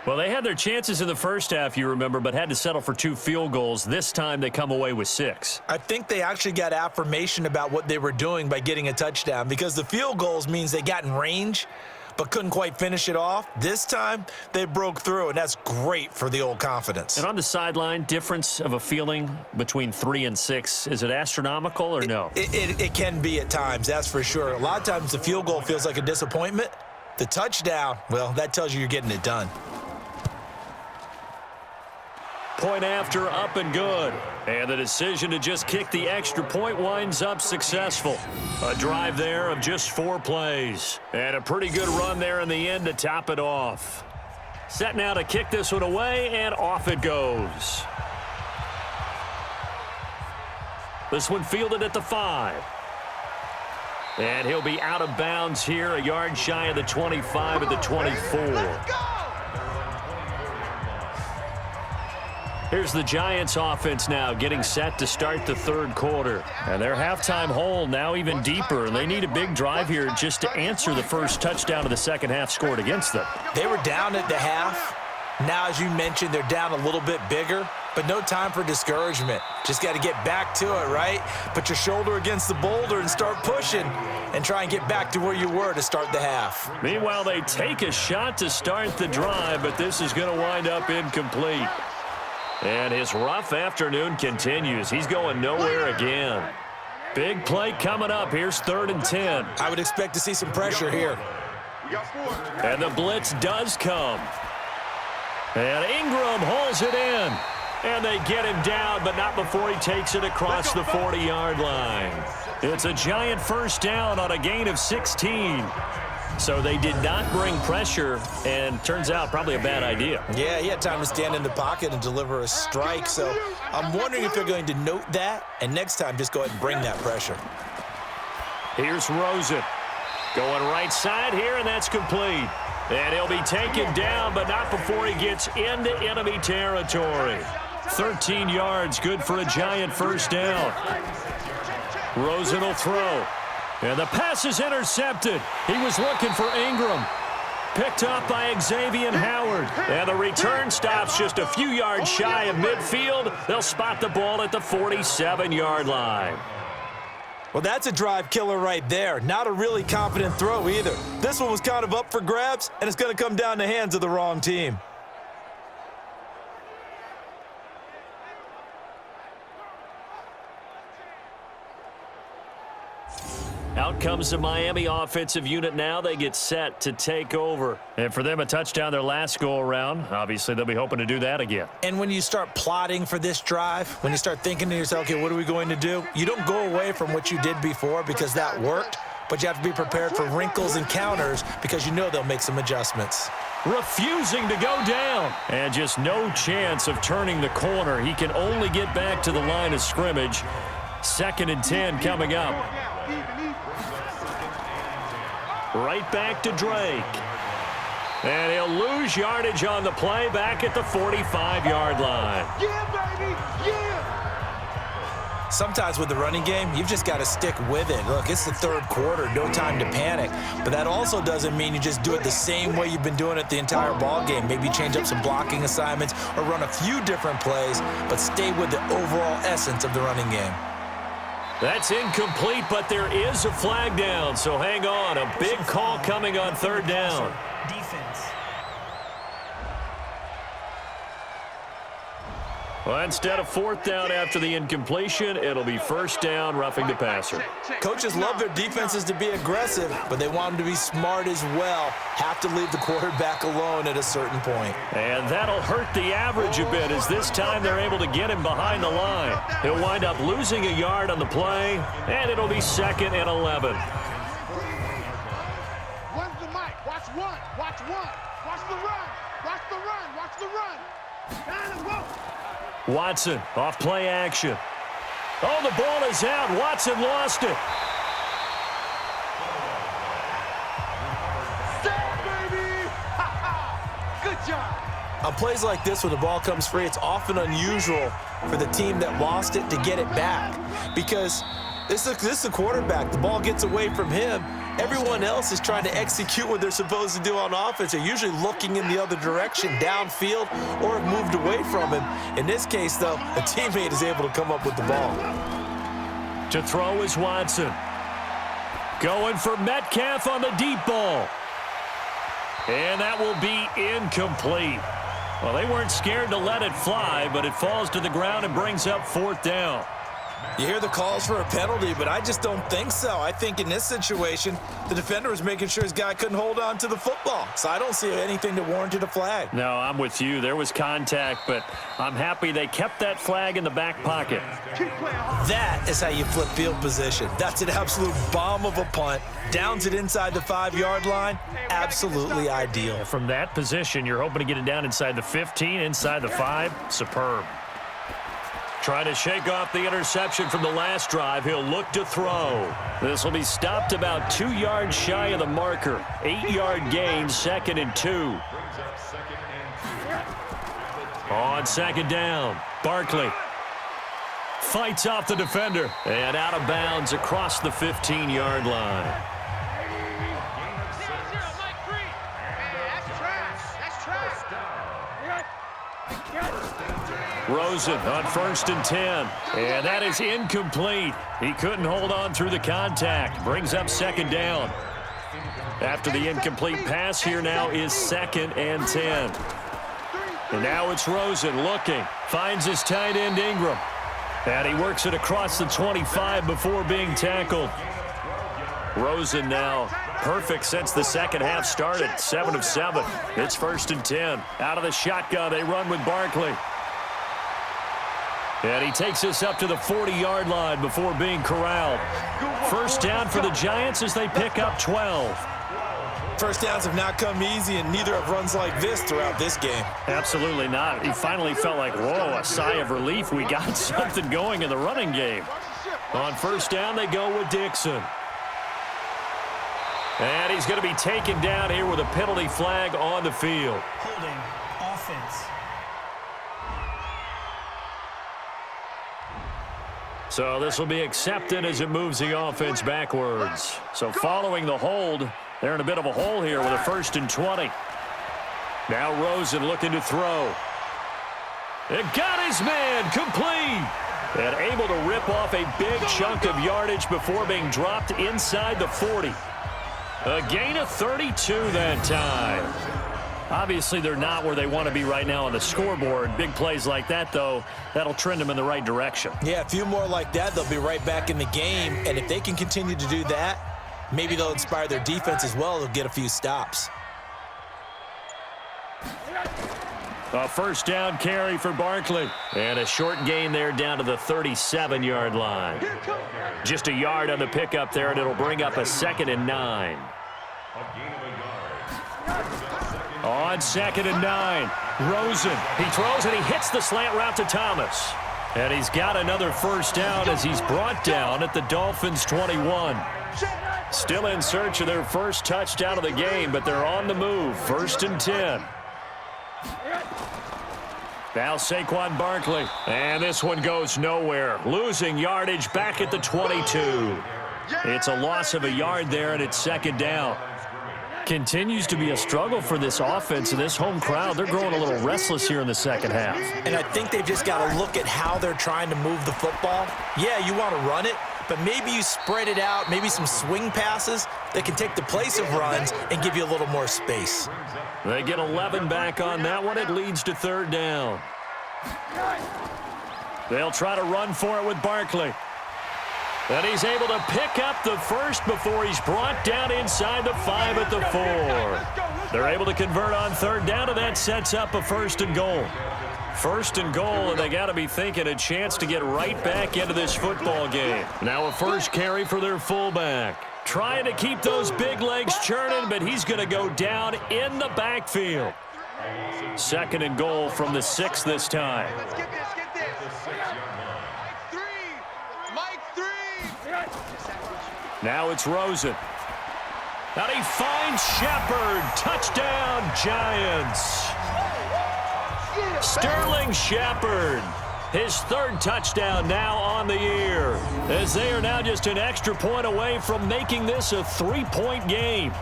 Well, they had their chances in the first half, you remember, but had to settle for 2 field goals. This time they come away with 6. I think they actually got affirmation about what they were doing by getting a touchdown, because the field goals means they got in range but couldn't quite finish it off. This time, they broke through, and that's great for the old confidence. And on the sideline, difference of a feeling between 3 and 6, is it astronomical or no? It can be at times, that's for sure. A lot of times the field goal feels like a disappointment. The touchdown, well, that tells you you're getting it done. point after up and good. And the decision to just kick the extra point winds up successful. A drive there of just 4 plays. And a pretty good run there in the end to top it off. Set now to kick this one away, and off it goes. This one fielded at the 5. And he'll be out of bounds here, a yard shy of the 25 at the 24. Here's the Giants offense now getting set to start the third quarter. And their halftime hole now even deeper. And they need a big drive here just to answer the first touchdown of the second half scored against them. They were down at the half. Now, as you mentioned, they're down a little bit bigger. But no time for discouragement. Just got to get back to it, right? Put your shoulder against the boulder and start pushing and try and get back to where you were to start the half. Meanwhile, they take a shot to start the drive, but this is going to wind up incomplete. And his rough afternoon continues. He's going nowhere again. Big play coming up. Here's 3rd and 10. I would expect to see some pressure here. And the blitz does come. And Ingram hauls it in. And they get him down, but not before he takes it across the 40-yard line. It's a Giant first down on a gain of 16. So they did not bring pressure, and turns out probably a bad idea. Yeah, he had time to stand in the pocket and deliver a strike. So I'm wondering if they're going to note that, and next time just go ahead and bring that pressure. Here's Rosen. Going right side here, and that's complete. And he'll be taken down, but not before he gets into enemy territory. 13 yards, good for a Giant first down. Rosen will throw. And the pass is intercepted. He was looking for Ingram. Picked up by Xavier Howard. And the return stops just a few yards shy of midfield. They'll spot the ball at the 47-yard line. Well, that's a drive killer right there. Not a really confident throw either. This one was kind of up for grabs, and it's going to come down the hands of the wrong team. Out comes the Miami offensive unit now. They get set to take over. And for them, a touchdown their last go-around. Obviously, they'll be hoping to do that again. And when you start plotting for this drive, when you start thinking to yourself, okay, what are we going to do? You don't go away from what you did before because that worked, but you have to be prepared for wrinkles and counters because you know they'll make some adjustments. Refusing to go down. And just no chance of turning the corner. He can only get back to the line of scrimmage. 2nd and 10 coming up. Right back to Drake. And he'll lose yardage on the play back at the 45-yard line. Yeah, baby, yeah! Sometimes with the running game, you've just got to stick with it. Look, it's the third quarter, no time to panic. But that also doesn't mean you just do it the same way you've been doing it the entire ball game. Maybe change up some blocking assignments or run a few different plays, but stay with the overall essence of the running game. That's incomplete, but there is a flag down, so hang on. A big call coming on 3rd down. Defense. Well, instead of 4th down after the incompletion, it'll be 1st down, roughing the passer. Coaches love their defenses to be aggressive, but they want them to be smart as well. Have to leave the quarterback alone at a certain point. And that'll hurt the average a bit as this time they're able to get him behind the line. He'll wind up losing a yard on the play, and it'll be 2nd and 11. When's the mic? Watch one. Watch one. Watch the run. Watch the run. Watch the run. Down and go. Watson off play action. Oh, the ball is out. Watson lost it. Baby! Good job. On plays like this, when the ball comes free, it's often unusual for the team that lost it to get it back because this is the quarterback. The ball gets away from him. Everyone else is trying to execute what they're supposed to do on offense. They're usually looking in the other direction, downfield, or have moved away from him. In this case, though, a teammate is able to come up with the ball. To throw is Watson. Going for Metcalf on the deep ball. And that will be incomplete. Well, they weren't scared to let it fly, but it falls to the ground and brings up 4th down. You hear the calls for a penalty, but I just don't think so. I think in this situation, the defender was making sure his guy couldn't hold on to the football. So I don't see anything to warrant a flag. No, I'm with you. There was contact, but I'm happy they kept that flag in the back pocket. That is how you flip field position. That's an absolute bomb of a punt. Downs it inside the 5-yard line. Absolutely ideal. From that position, you're hoping to get it down inside the 15, inside the 5. Superb. Trying to shake off the interception from the last drive. He'll look to throw. This will be stopped about 2 yards shy of the marker. 8-yard gain, 2nd and 2. On 2nd down, Barkley fights off the defender and out of bounds across the 15-yard line. Rosen on 1st and 10. And that is incomplete. He couldn't hold on through the contact. Brings up 2nd down. After the incomplete pass, here now is 2nd and 10. And now it's Rosen looking. Finds his tight end Ingram. And he works it across the 25 before being tackled. Rosen now perfect since the second half started. 7 of 7. It's 1st and 10. Out of the shotgun, they run with Barkley. And he takes us up to the 40-yard line before being corralled. 1st down for the Giants as they pick up 12. First downs have not come easy, and neither have runs like this throughout this game. Absolutely not. He finally felt like, whoa, a sigh of relief. We got something going in the running game. On 1st down, they go with Dixon. And he's going to be taken down here with a penalty flag on the field. Holding offense. So this will be accepted as it moves the offense backwards. So following the hold, they're in a bit of a hole here with a 1st and 20. Now Rosen looking to throw. It got his man complete. And able to rip off a big chunk of yardage before being dropped inside the 40. A gain of 32 that time. Obviously, they're not where they want to be right now on the scoreboard. Big plays like that, though, that'll trend them in the right direction. Yeah, a few more like that, they'll be right back in the game. And if they can continue to do that, maybe they'll inspire their defense as well. They'll get a few stops. A 1st down carry for Barkley. And a short gain there down to the 37-yard line. Just a yard on the pickup there, and it'll bring up a 2nd and 9. On 2nd and 9, Rosen. He throws and he hits the slant route to Thomas. And he's got another 1st down as he's brought down at the Dolphins' 21. Still in search of their first touchdown of the game, but they're on the move. 1st and 10. Now Saquon Barkley. And this one goes nowhere. Losing yardage back at the 22. It's a loss of a yard there, and it's 2nd down. Continues to be a struggle for this offense and this home crowd. They're growing a little restless here in the second half. And I think they've just got to look at how they're trying to move the football. Yeah, you want to run it, but maybe you spread it out, maybe some swing passes that can take the place of runs and give you a little more space. They get 11 back on that one. It leads to 3rd down. They'll try to run for it with Barkley. And he's able to pick up the first before he's brought down inside the 5 at the 4. They're able to convert on 3rd down, and that sets up a 1st and goal. 1st and goal, and they got to be thinking a chance to get right back into this football game. Now a first carry for their fullback. Trying to keep those big legs churning, but he's going to go down in the backfield. 2nd and goal from the 6 this time. Let's get this. Mike 3. Now it's Rosen. And he finds Shepard. Touchdown, Giants. Sterling Shepard. His 3rd touchdown now on the year, as they are now just an extra point away from making this a 3-point game.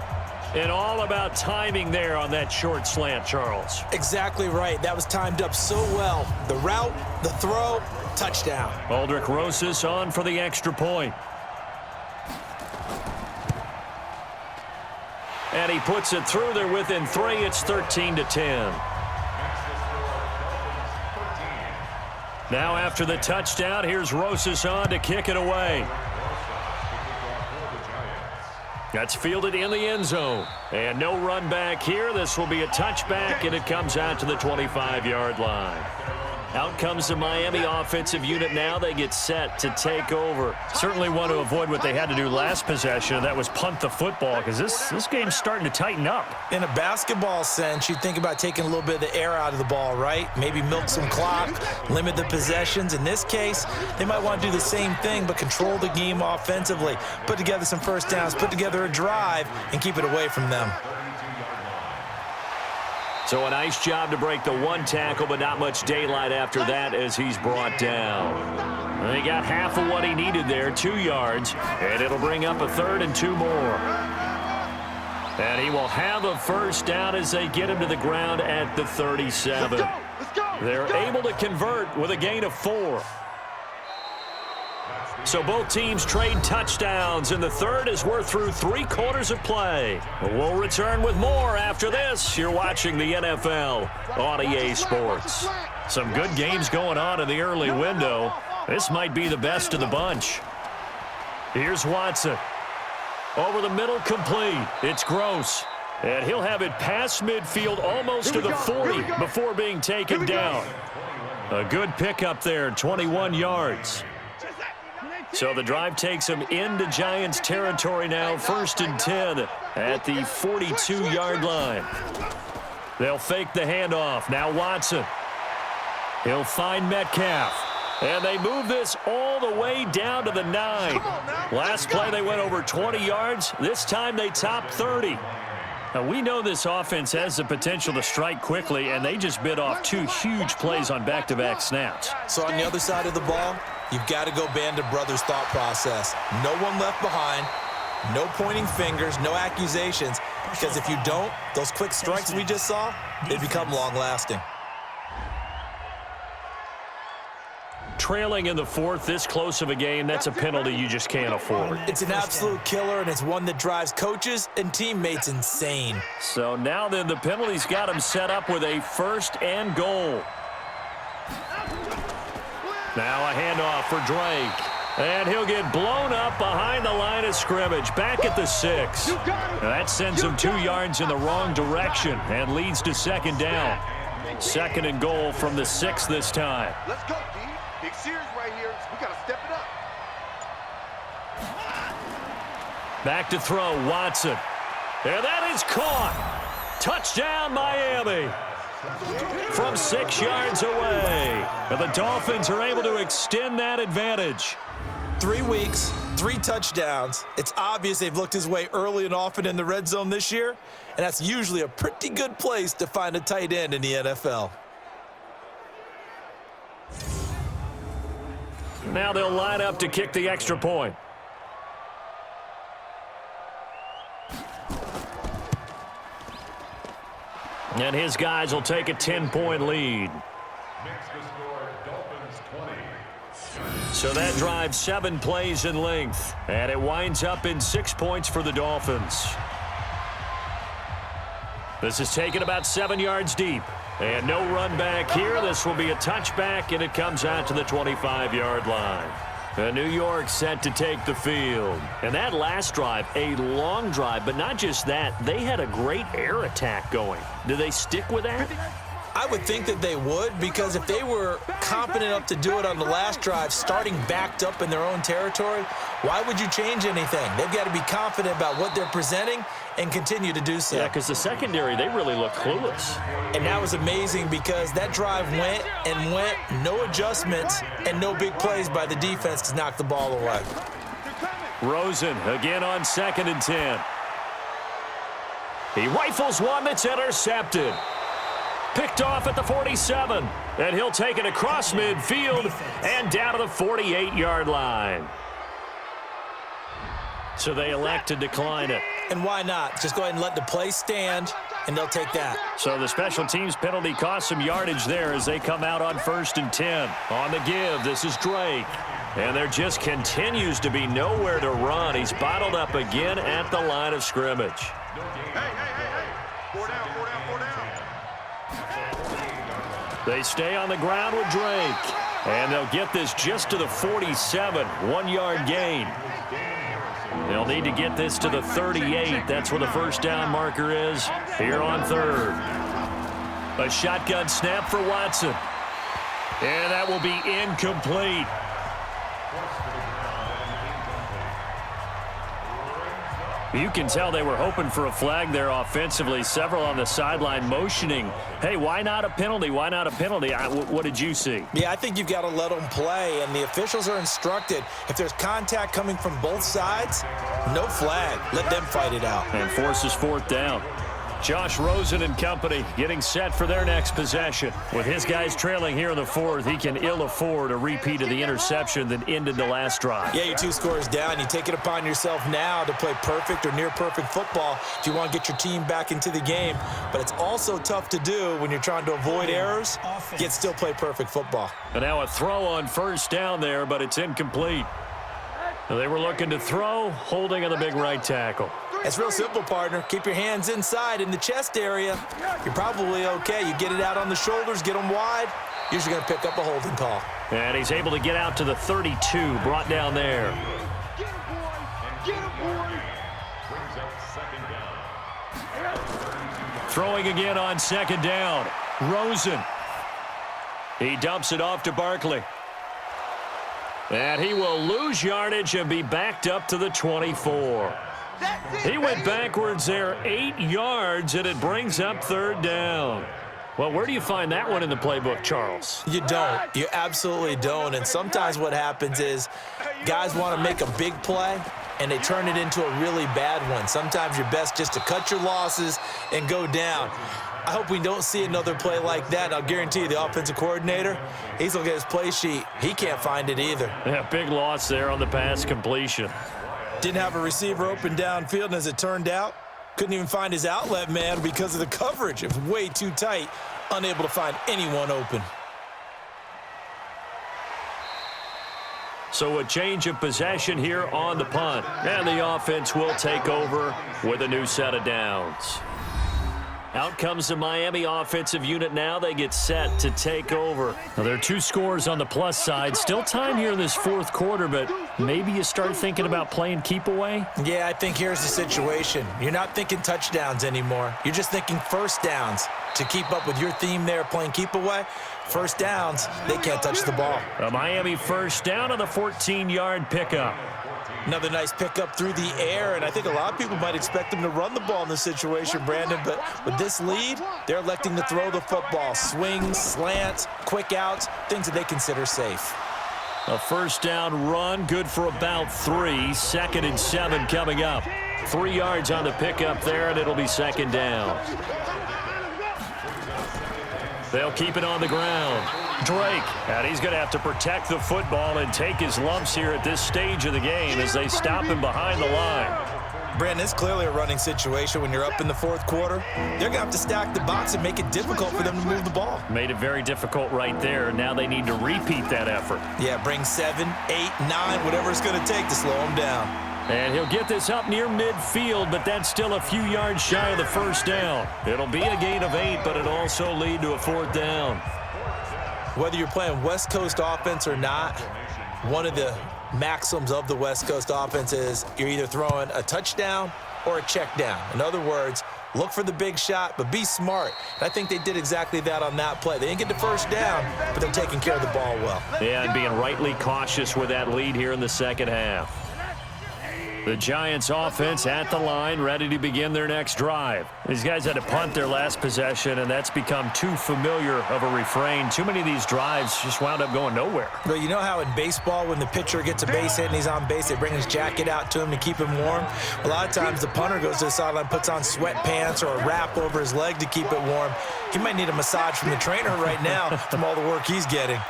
And all about timing there on that short slant, Charles. Exactly right. That was timed up so well. The route, the throw, touchdown. Aldrich Rosas on for the extra point. And he puts it through there within 3. It's 13-10. Now after the touchdown, here's Rosas on to kick it away. That's fielded in the end zone. And no run back here. This will be a touchback, and it comes out to the 25-yard line. Out comes the Miami offensive unit now. They get set to take over. Certainly want to avoid what they had to do last possession, and that was punt the football, because this game's starting to tighten up. In a basketball sense, you think about taking a little bit of the air out of the ball, right? Maybe milk some clock, limit the possessions. In this case, they might want to do the same thing, but control the game offensively. Put together some first downs, put together a drive, and keep it away from them. So a nice job to break the one tackle, but not much daylight after that as he's brought down. And he got half of what he needed there, 2 yards, and it'll bring up a 3rd and 2 more. And he will have a first down as they get him to the ground at the 37. They're able to convert with a gain of 4. So both teams trade touchdowns, and the third as we're through 3 quarters of play. We'll return with more after this. You're watching the NFL on EA Sports. Some good games going on in the early window. This might be the best of the bunch. Here's Watson. Over the middle, complete. It's Gross. And he'll have it past midfield almost to the 40 before being taken down. A good pickup there, 21 yards. So the drive takes him into Giants territory now, 1st and 10 at the 42-yard line. They'll fake the handoff. Now Watson. He'll find Metcalf. And they move this all the way down to the 9. Last play they went over 20 yards. This time they top 30. Now we know this offense has the potential to strike quickly, and they just bit off 2 huge plays on back-to-back snaps. So on the other side of the ball, you've got to go band of brothers thought process. No one left behind, no pointing fingers, no accusations, because if you don't, those quick strikes we just saw, they become long-lasting. Trailing in the 4th, this close of a game, that's a penalty you just can't afford. It's an absolute killer, and it's one that drives coaches and teammates insane. So now then, the penalty's got him set up with a 1st and goal. Now a handoff for Drake. And he'll get blown up behind the line of scrimmage, back at the 6. That sends him 2 yards in the wrong direction and leads to 2nd down. 2nd and goal from the 6 this time. Let's go, D. Big series right here. We got to step it up. Back to throw, Watson. And that is caught. Touchdown, Miami. From 6 yards away. And the Dolphins are able to extend that advantage. 3 weeks, 3 touchdowns. It's obvious they've looked his way early and often in the red zone this year, and that's usually a pretty good place to find a tight end in the NFL. Now they'll line up to kick the extra point. And his guys will take a 10-point lead. Makes the score Dolphins 20. So that drives 7 plays in length, and it winds up in 6 points for the Dolphins. This is taken about 7 yards deep. And no run back here. This will be a touchback, and it comes out to the 25-yard line. New York set to take the field. And that last drive, a long drive, but not just that. They had a great air attack going. Do they stick with that? I would think that they would, because if they were confident enough to do it on the last drive, starting backed up in their own territory, why would you change anything? They've got to be confident about what they're presenting and continue to do so. Yeah, because the secondary, they really look clueless. And that was amazing because that drive went and went, no adjustments, and no big plays by the defense to knock the ball away. Rosen again on 2nd and 10. He rifles one that's intercepted. Picked off at the 47, and he'll take it across midfield and down to the 48-yard line. So they elect to decline it. And why not? Just go ahead and let the play stand, and they'll take that. So the special teams penalty cost some yardage there as they come out on 1st and 10. On the give, this is Drake. And there just continues to be nowhere to run. He's bottled up again at the line of scrimmage. Hey. 4 down. They stay on the ground with Drake. And they'll get this just to the 47, 1-yard gain. They'll need to get this to the 38. That's where the first down marker is here on third. A shotgun snap for Watson. And that will be incomplete. You can tell they were hoping for a flag there offensively. Several on the sideline motioning, hey, why not a penalty? Why not a penalty? What did you see? Yeah, I think you've got to let them play, and the officials are instructed, if there's contact coming from both sides, no flag. Let them fight it out. And forces fourth down. Josh Rosen and company getting set for their next possession. With his guys trailing here in the fourth, he can ill afford a repeat of the interception that ended the last drive. Yeah, you're 2 scores down. You take it upon yourself now to play perfect or near-perfect football if you want to get your team back into the game. But it's also tough to do when you're trying to avoid errors, yet still play perfect football. And now a throw on first down there, but it's incomplete. They were looking to throw, holding on the big right tackle. It's real simple, partner. Keep your hands inside in the chest area. You're probably okay. You get it out on the shoulders, get them wide. Usually going to pick up a holding call. And he's able to get out to the 32, brought down there. Get him, boy. Get him, boy. Brings up second down. Throwing again on second down. Rosen. He dumps it off to Barkley. And he will lose yardage and be backed up to the 24. He went backwards there 8 yards, and it brings up third down. Well, where do you find that one in the playbook, Charles? You don't. You absolutely don't. And sometimes what happens is guys want to make a big play, and they turn it into a really bad one. Sometimes you're best just to cut your losses and go down. I hope we don't see another play like that. I'll guarantee you the offensive coordinator, he's looking at his play sheet. He can't find it either. Yeah, big loss there on the pass completion. Didn't have a receiver open downfield, and as it turned out, couldn't even find his outlet man because of the coverage. It was way too tight, unable to find anyone open. So a change of possession here on the punt. And the offense will take over with a new set of downs. Out comes the Miami offensive unit now. They get set to take over. Now, there are 2 scores on the plus side. Still time here in this fourth quarter, but maybe you start thinking about playing keep away? Yeah, I think here's the situation. You're not thinking touchdowns anymore. You're just thinking first downs. To keep up with your theme there, playing keep away, first downs, they can't touch the ball. A Miami first down on the 14-yard pickup. Another nice pickup through the air, and I think a lot of people might expect them to run the ball in this situation, Brandon, but with this lead, they're electing to throw the football. Swings, slants, quick outs, things that they consider safe. A first down run, good for about 3. 2nd and 7 coming up. 3 yards on the pickup there, and it'll be second down. They'll keep it on the ground. Drake, and he's going to have to protect the football and take his lumps here at this stage of the game as they stop him behind the line. Brandon, it's clearly a running situation when you're up in the fourth quarter. They're going to have to stack the box and make it difficult for them to move the ball. Made it very difficult right there. Now they need to repeat that effort. Yeah, bring 7, 8, 9, whatever it's going to take to slow them down. And he'll get this up near midfield, but that's still a few yards shy of the first down. It'll be a gain of 8, but it'll also lead to a fourth down. Whether you're playing West Coast offense or not, one of the maxims of the West Coast offense is you're either throwing a touchdown or a check down. In other words, look for the big shot, but be smart. And I think they did exactly that on that play. They didn't get the first down, but they're taking care of the ball well. Yeah, and being rightly cautious with that lead here in the second half. The Giants offense at the line, ready to begin their next drive. These guys had to punt their last possession, and that's become too familiar of a refrain. Too many of these drives just wound up going nowhere. Well, you know how in baseball, when the pitcher gets a base hit and he's on base, they bring his jacket out to him to keep him warm? A lot of times the punter goes to the sideline, puts on sweatpants or a wrap over his leg to keep it warm. He might need a massage from the trainer right now from all the work he's getting.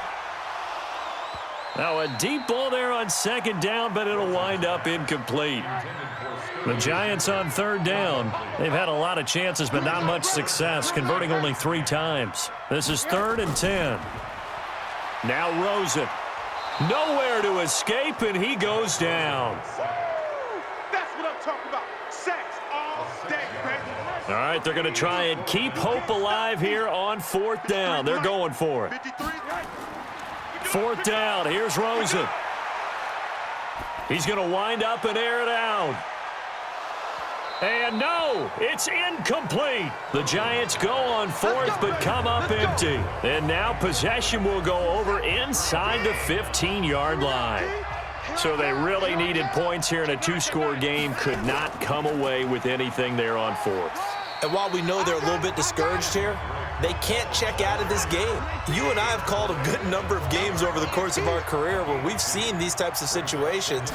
Now a deep ball there on second down, but it'll wind up incomplete. The Giants on third down. They've had a lot of chances, but not much success, converting only 3 times. This is 3rd and 10. Now Rosen. Nowhere to escape, and he goes down. That's what I'm talking about. Sacks all day, baby. All right, they're going to try and keep hope alive here on 4th down. They're going for it. 53. 4th down. Here's Rosen. He's going to wind up and air it out. And no, it's incomplete. The Giants go on 4th but come up empty. And now possession will go over inside the 15-yard line. So they really needed points here in a 2-score game. Could not come away with anything there on 4th. And while we know they're a little bit discouraged here, they can't check out of this game. You and I have called a good number of games over the course of our career where we've seen these types of situations.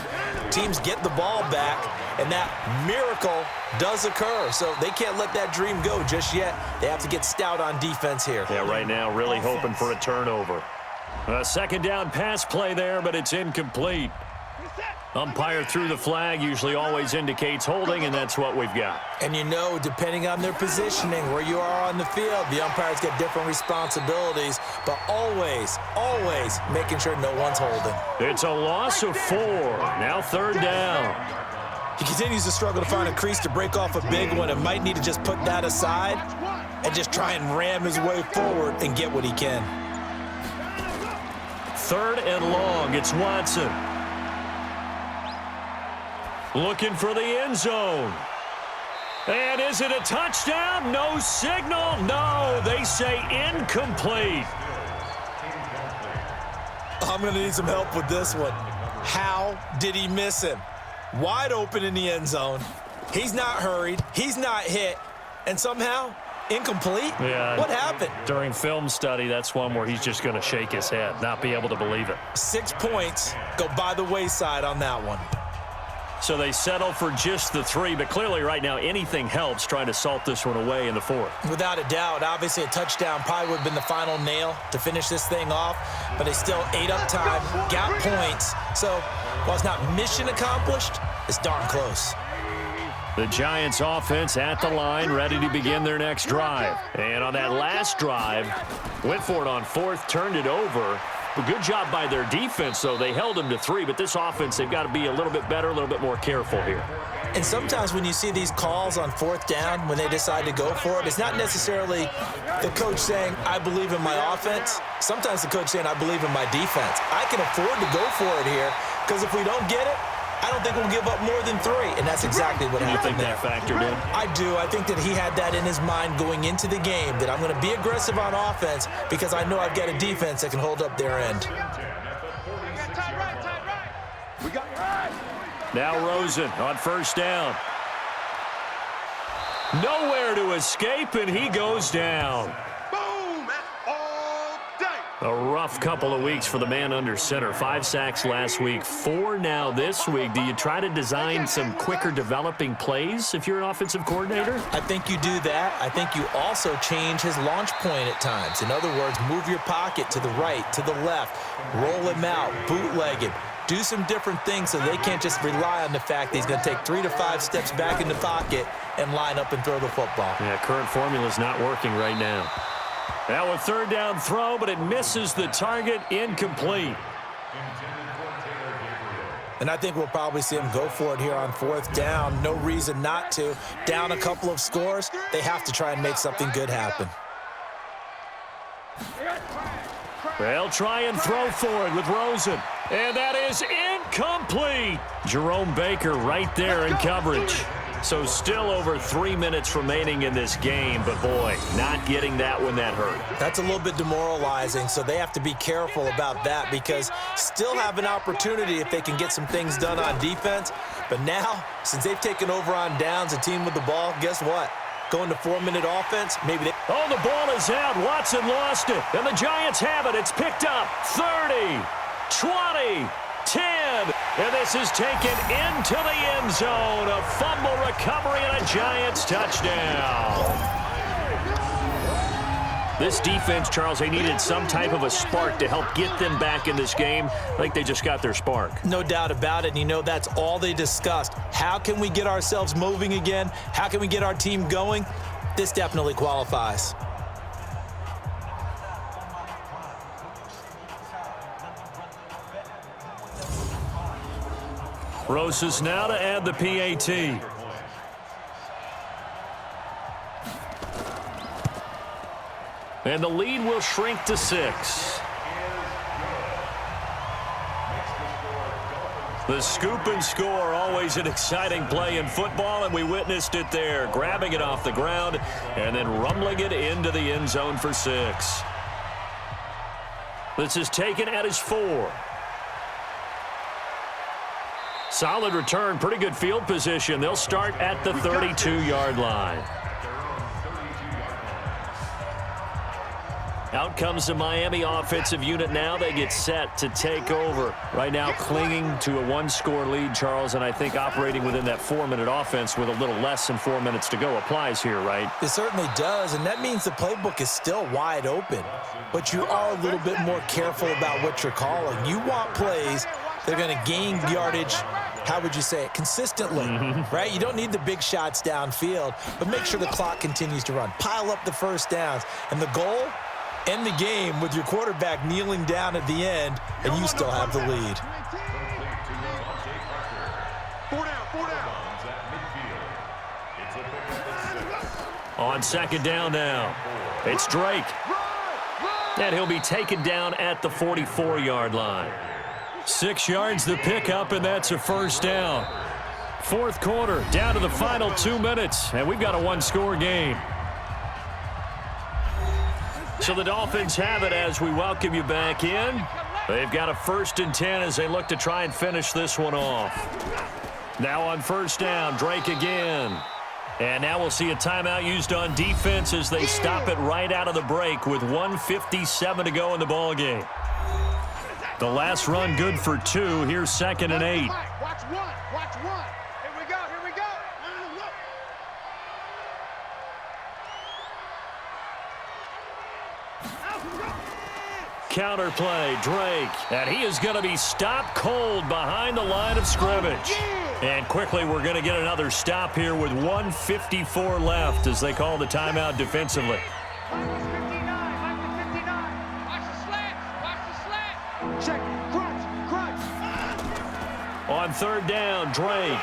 Teams get the ball back, and that miracle does occur. So they can't let that dream go just yet. They have to get stout on defense here. Yeah, right now really hoping for a turnover. A 2nd down pass play there, but it's incomplete. Umpire threw the flag, usually always indicates holding, and that's what we've got. And you know, depending on their positioning, where you are on the field, the umpires get different responsibilities, but always, always making sure no one's holding. It's a loss of 4. Now 3rd down. He continues to struggle to find a crease to break off a big one and might need to just put that aside and just try and ram his way forward and get what he can. 3rd and long. It's Watson. Looking for the end zone. And is it a touchdown? No signal. No, they say incomplete. I'm going to need some help with this one. How did he miss him? Wide open in the end zone. He's not hurried. He's not hit. And somehow, incomplete? Yeah. What happened? During film study, that's one where he's just going to shake his head, not be able to believe it. 6 points go by the wayside on that one. So they settle for just the 3, but clearly right now anything helps trying to salt this one away in the 4th. Without a doubt, obviously a touchdown probably would have been the final nail to finish this thing off, but they still ate up time, got points. So while it's not mission accomplished, it's darn close. The Giants offense at the line, ready to begin their next drive. And on that last drive, went for it on 4th, turned it over. A good job by their defense, though. They held them to 3, but this offense, they've got to be a little bit better, a little bit more careful here. And sometimes when you see these calls on 4th down, when they decide to go for it, it's not necessarily the coach saying, I believe in my offense. Sometimes the coach saying, I believe in my defense. I can afford to go for it here, because if we don't get it, I don't think we'll give up more than 3, and that's exactly what happened. You think that factored in? I do. I think that he had that in his mind going into the game, that I'm going to be aggressive on offense because I know I've got a defense that can hold up their end. Now Rosen on 1st down. Nowhere to escape, and he goes down. A rough couple of weeks for the man under center. 5 sacks last week, 4 now this week. Do you try to design some quicker developing plays if you're an offensive coordinator? I think you do that. I think you also change his launch point at times. In other words, move your pocket to the right, to the left, roll him out, bootleg him. Do some different things so they can't just rely on the fact that he's going to take 3 to 5 steps back in the pocket and line up and throw the football. Yeah, current formula is not working right now. Now a 3rd down throw, but it misses the target, incomplete. And I think we'll probably see him go for it here on 4th down. No reason not to. Down a couple of scores, they have to try and make something good happen. They'll try and throw for it with Rosen. And that is incomplete. Jerome Baker right there in coverage. So still over 3 minutes remaining in this game, but boy, not getting that one that hurt. That's a little bit demoralizing, so they have to be careful about that because still have an opportunity if they can get some things done on defense. But now, since they've taken over on downs, a team with the ball, guess what? Going to 4-minute offense, maybe they... Oh, the ball is out. Watson lost it, and the Giants have it. It's picked up. 30, 20, 10, and this is taken into the end zone. A fumble recovery and a Giants touchdown. This defense, Charles, they needed some type of a spark to help get them back in this game. I think they just got their spark. No doubt about it, and you know that's all they discussed. How can we get ourselves moving again? How can we get our team going? This definitely qualifies. Rosas now to add the PAT. And the lead will shrink to 6. The scoop and score, always an exciting play in football, and we witnessed it there, grabbing it off the ground and then rumbling it into the end zone for 6. This is taken at his 4. Solid return, pretty good field position. They'll start at the 32-yard line. Out comes the Miami offensive unit now. They get set to take over. Right now clinging to a 1-score lead, Charles, and I think operating within that 4-minute offense with a little less than 4 minutes to go applies here, right? It certainly does, and that means the playbook is still wide open. But you are a little bit more careful about what you're calling. You want plays that are going to gain yardage, how would you say it, consistently, right? You don't need the big shots downfield, but make sure the clock continues to run. Pile up the first downs, and the goal, end the game with your quarterback kneeling down at the end, and you still have the lead. 4 down. On second down now, it's Drake. And he'll be taken down at the 44-yard line. 6 yards the pickup, and that's a first down. Fourth quarter, down to the final 2 minutes, and we've got a 1-score game. So the Dolphins have it as we welcome you back in. They've got a 1st and 10 as they look to try and finish this one off. Now on first down, Drake again. And now we'll see a timeout used on defense as they stop it right out of the break with 1:57 to go in the ballgame. The last run good for 2. Here's 2nd and 8. Watch one. Here we go. Counter play, Drake, and he is going to be stopped cold behind the line of scrimmage. And quickly we're going to get another stop here with 1:54 left as they call the timeout defensively. Check. Crunch. On third down, Drake.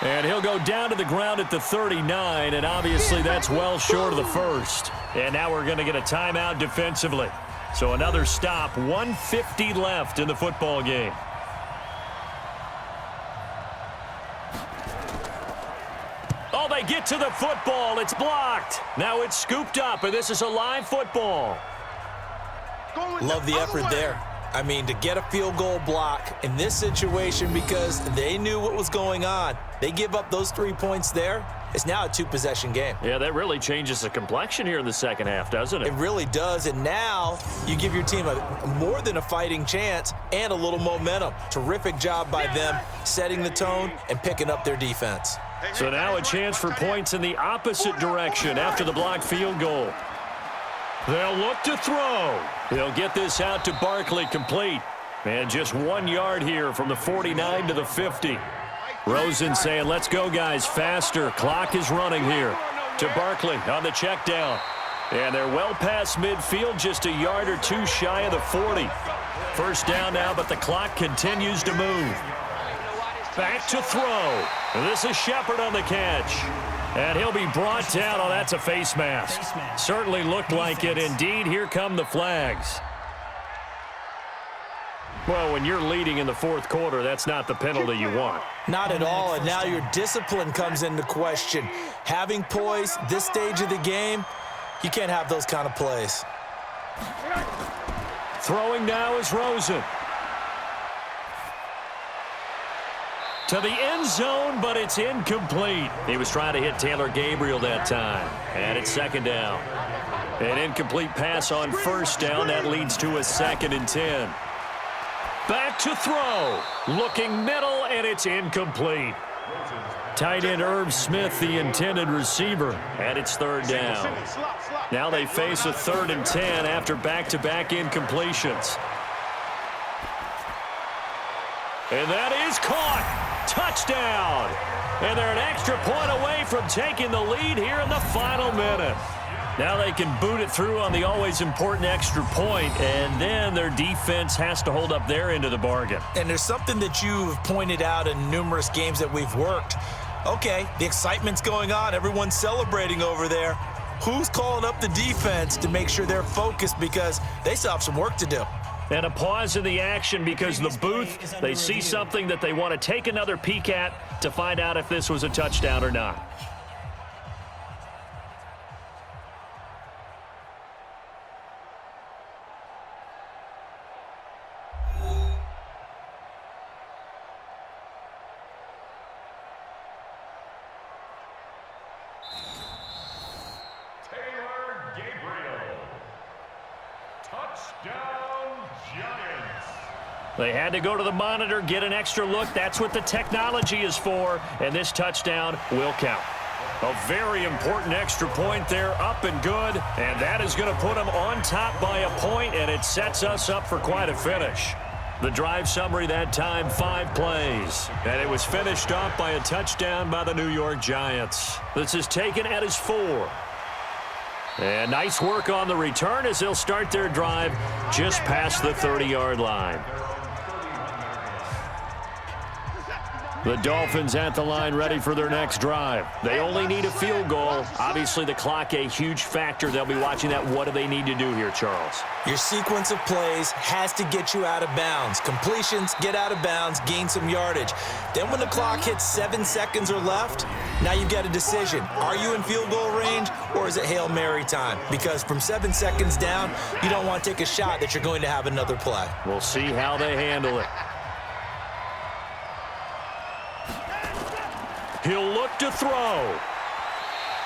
And he'll go down to the ground at the 39, and obviously that's well short of the first. And now we're going to get a timeout defensively. So another stop, 1:50 left in the football game. Oh, they get to the football. It's blocked. Now it's scooped up, and this is a live football. Love the effort there. I mean, to get a field goal block in this situation because they knew what was going on. They give up those 3 points there. It's now a 2-possession game. Yeah, that really changes the complexion here in the second half, doesn't it? It really does, and now you give your team more than a fighting chance and a little momentum. Terrific job by them setting the tone and picking up their defense. So now a chance for points in the opposite direction after the blocked field goal. They'll look to throw. They'll get this out to Barkley complete. And just 1 yard here from the 49 to the 50. Rosen saying, let's go, guys, faster. Clock is running here. To Barkley on the check down. And they're well past midfield, just a yard or 2 shy of the 40. First down now, but the clock continues to move. Back to throw. And this is Shepard on the catch. And he'll be brought down. Oh, that's a face mask. Certainly looked like it. Indeed, here come the flags. Well, when you're leading in the fourth quarter, that's not the penalty you want. Not at all, and now your discipline comes into question. Having poise this stage of the game, you can't have those kind of plays. Throwing now is Rosen. To the end zone, but it's incomplete. He was trying to hit Taylor Gabriel that time. And it's second down. An incomplete pass on first down. That leads to a 2nd and 10. Back to throw. Looking middle, and it's incomplete. Tight end Irv Smith, the intended receiver. And it's third down. Now they face a 3rd and 10 after back-to-back incompletions. And that is caught. Touchdown. And they're an extra point away from taking the lead here in the final minute. Now they can boot it through on the always important extra point, and then their defense has to hold up their end of the bargain. And there's something that you've pointed out in numerous games that we've worked. Okay, the excitement's going on. Everyone's celebrating over there. Who's calling up the defense to make sure they're focused because they still have some work to do? And a pause in the action because the booth, they see something that they want to take another peek at to find out if this was a touchdown or not. They had to go to the monitor, get an extra look. That's what the technology is for, and this touchdown will count. A very important extra point there, up and good, and that is going to put them on top by a point, and it sets us up for quite a finish. The drive summary that time, 5 plays, and it was finished off by a touchdown by the New York Giants. This is taken at his 4. And nice work on the return as they'll start their drive just past the 30-yard line. The Dolphins at the line ready for their next drive. They only need a field goal. Obviously, the clock a huge factor. They'll be watching that. What do they need to do here, Charles? Your sequence of plays has to get you out of bounds. Completions, get out of bounds, gain some yardage. Then when the clock hits 7 seconds or left, now you've got a decision. Are you in field goal range or is it Hail Mary time? Because from 7 seconds down, you don't want to take a shot that you're going to have another play. We'll see how they handle it. He'll look to throw.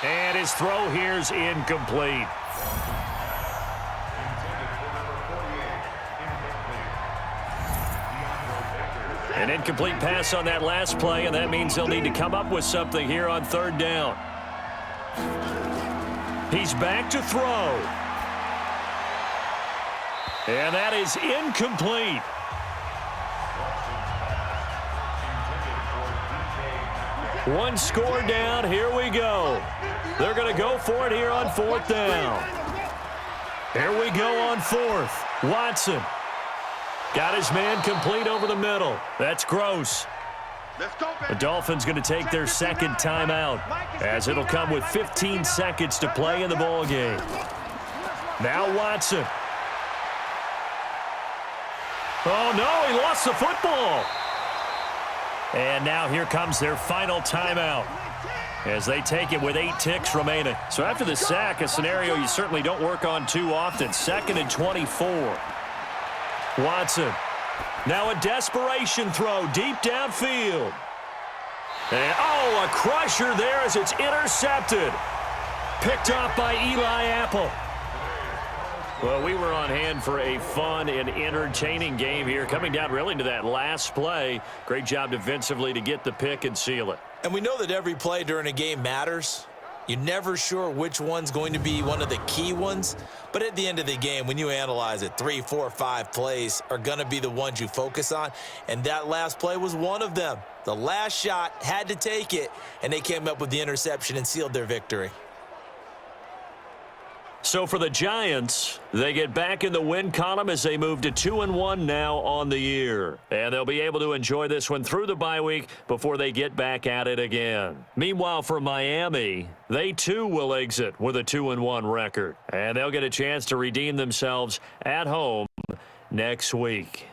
And his throw here's incomplete. An incomplete pass on that last play, and that means they'll need to come up with something here on 3rd down. He's back to throw. And that is incomplete. One score down. Here we go. They're going to go for it here on 4th down. Here we go on 4th. Watson got his man complete over the middle. That's gross. The Dolphins going to take their 2nd timeout as it'll come with 15 seconds to play in the ball game. Now Watson. Oh, no, he lost the football. And now here comes their final timeout as they take it with 8 ticks remaining. So after the sack, a scenario you certainly don't work on too often. 2nd and 24. Watson. Now a desperation throw deep downfield. And, oh, a crusher there as it's intercepted. Picked off by Eli Apple. Well, we were on hand for a fun and entertaining game here, coming down really to that last play. Great job defensively to get the pick and seal it. And we know that every play during a game matters. You're never sure which one's going to be one of the key ones. But at the end of the game, when you analyze it, 3, 4, 5 plays are going to be the ones you focus on. And that last play was one of them. The last shot had to take it, and they came up with the interception and sealed their victory. So for the Giants, they get back in the win column as they move to 2-1 now on the year. And they'll be able to enjoy this one through the bye week before they get back at it again. Meanwhile, for Miami, they too will exit with a 2-1 record. And they'll get a chance to redeem themselves at home next week.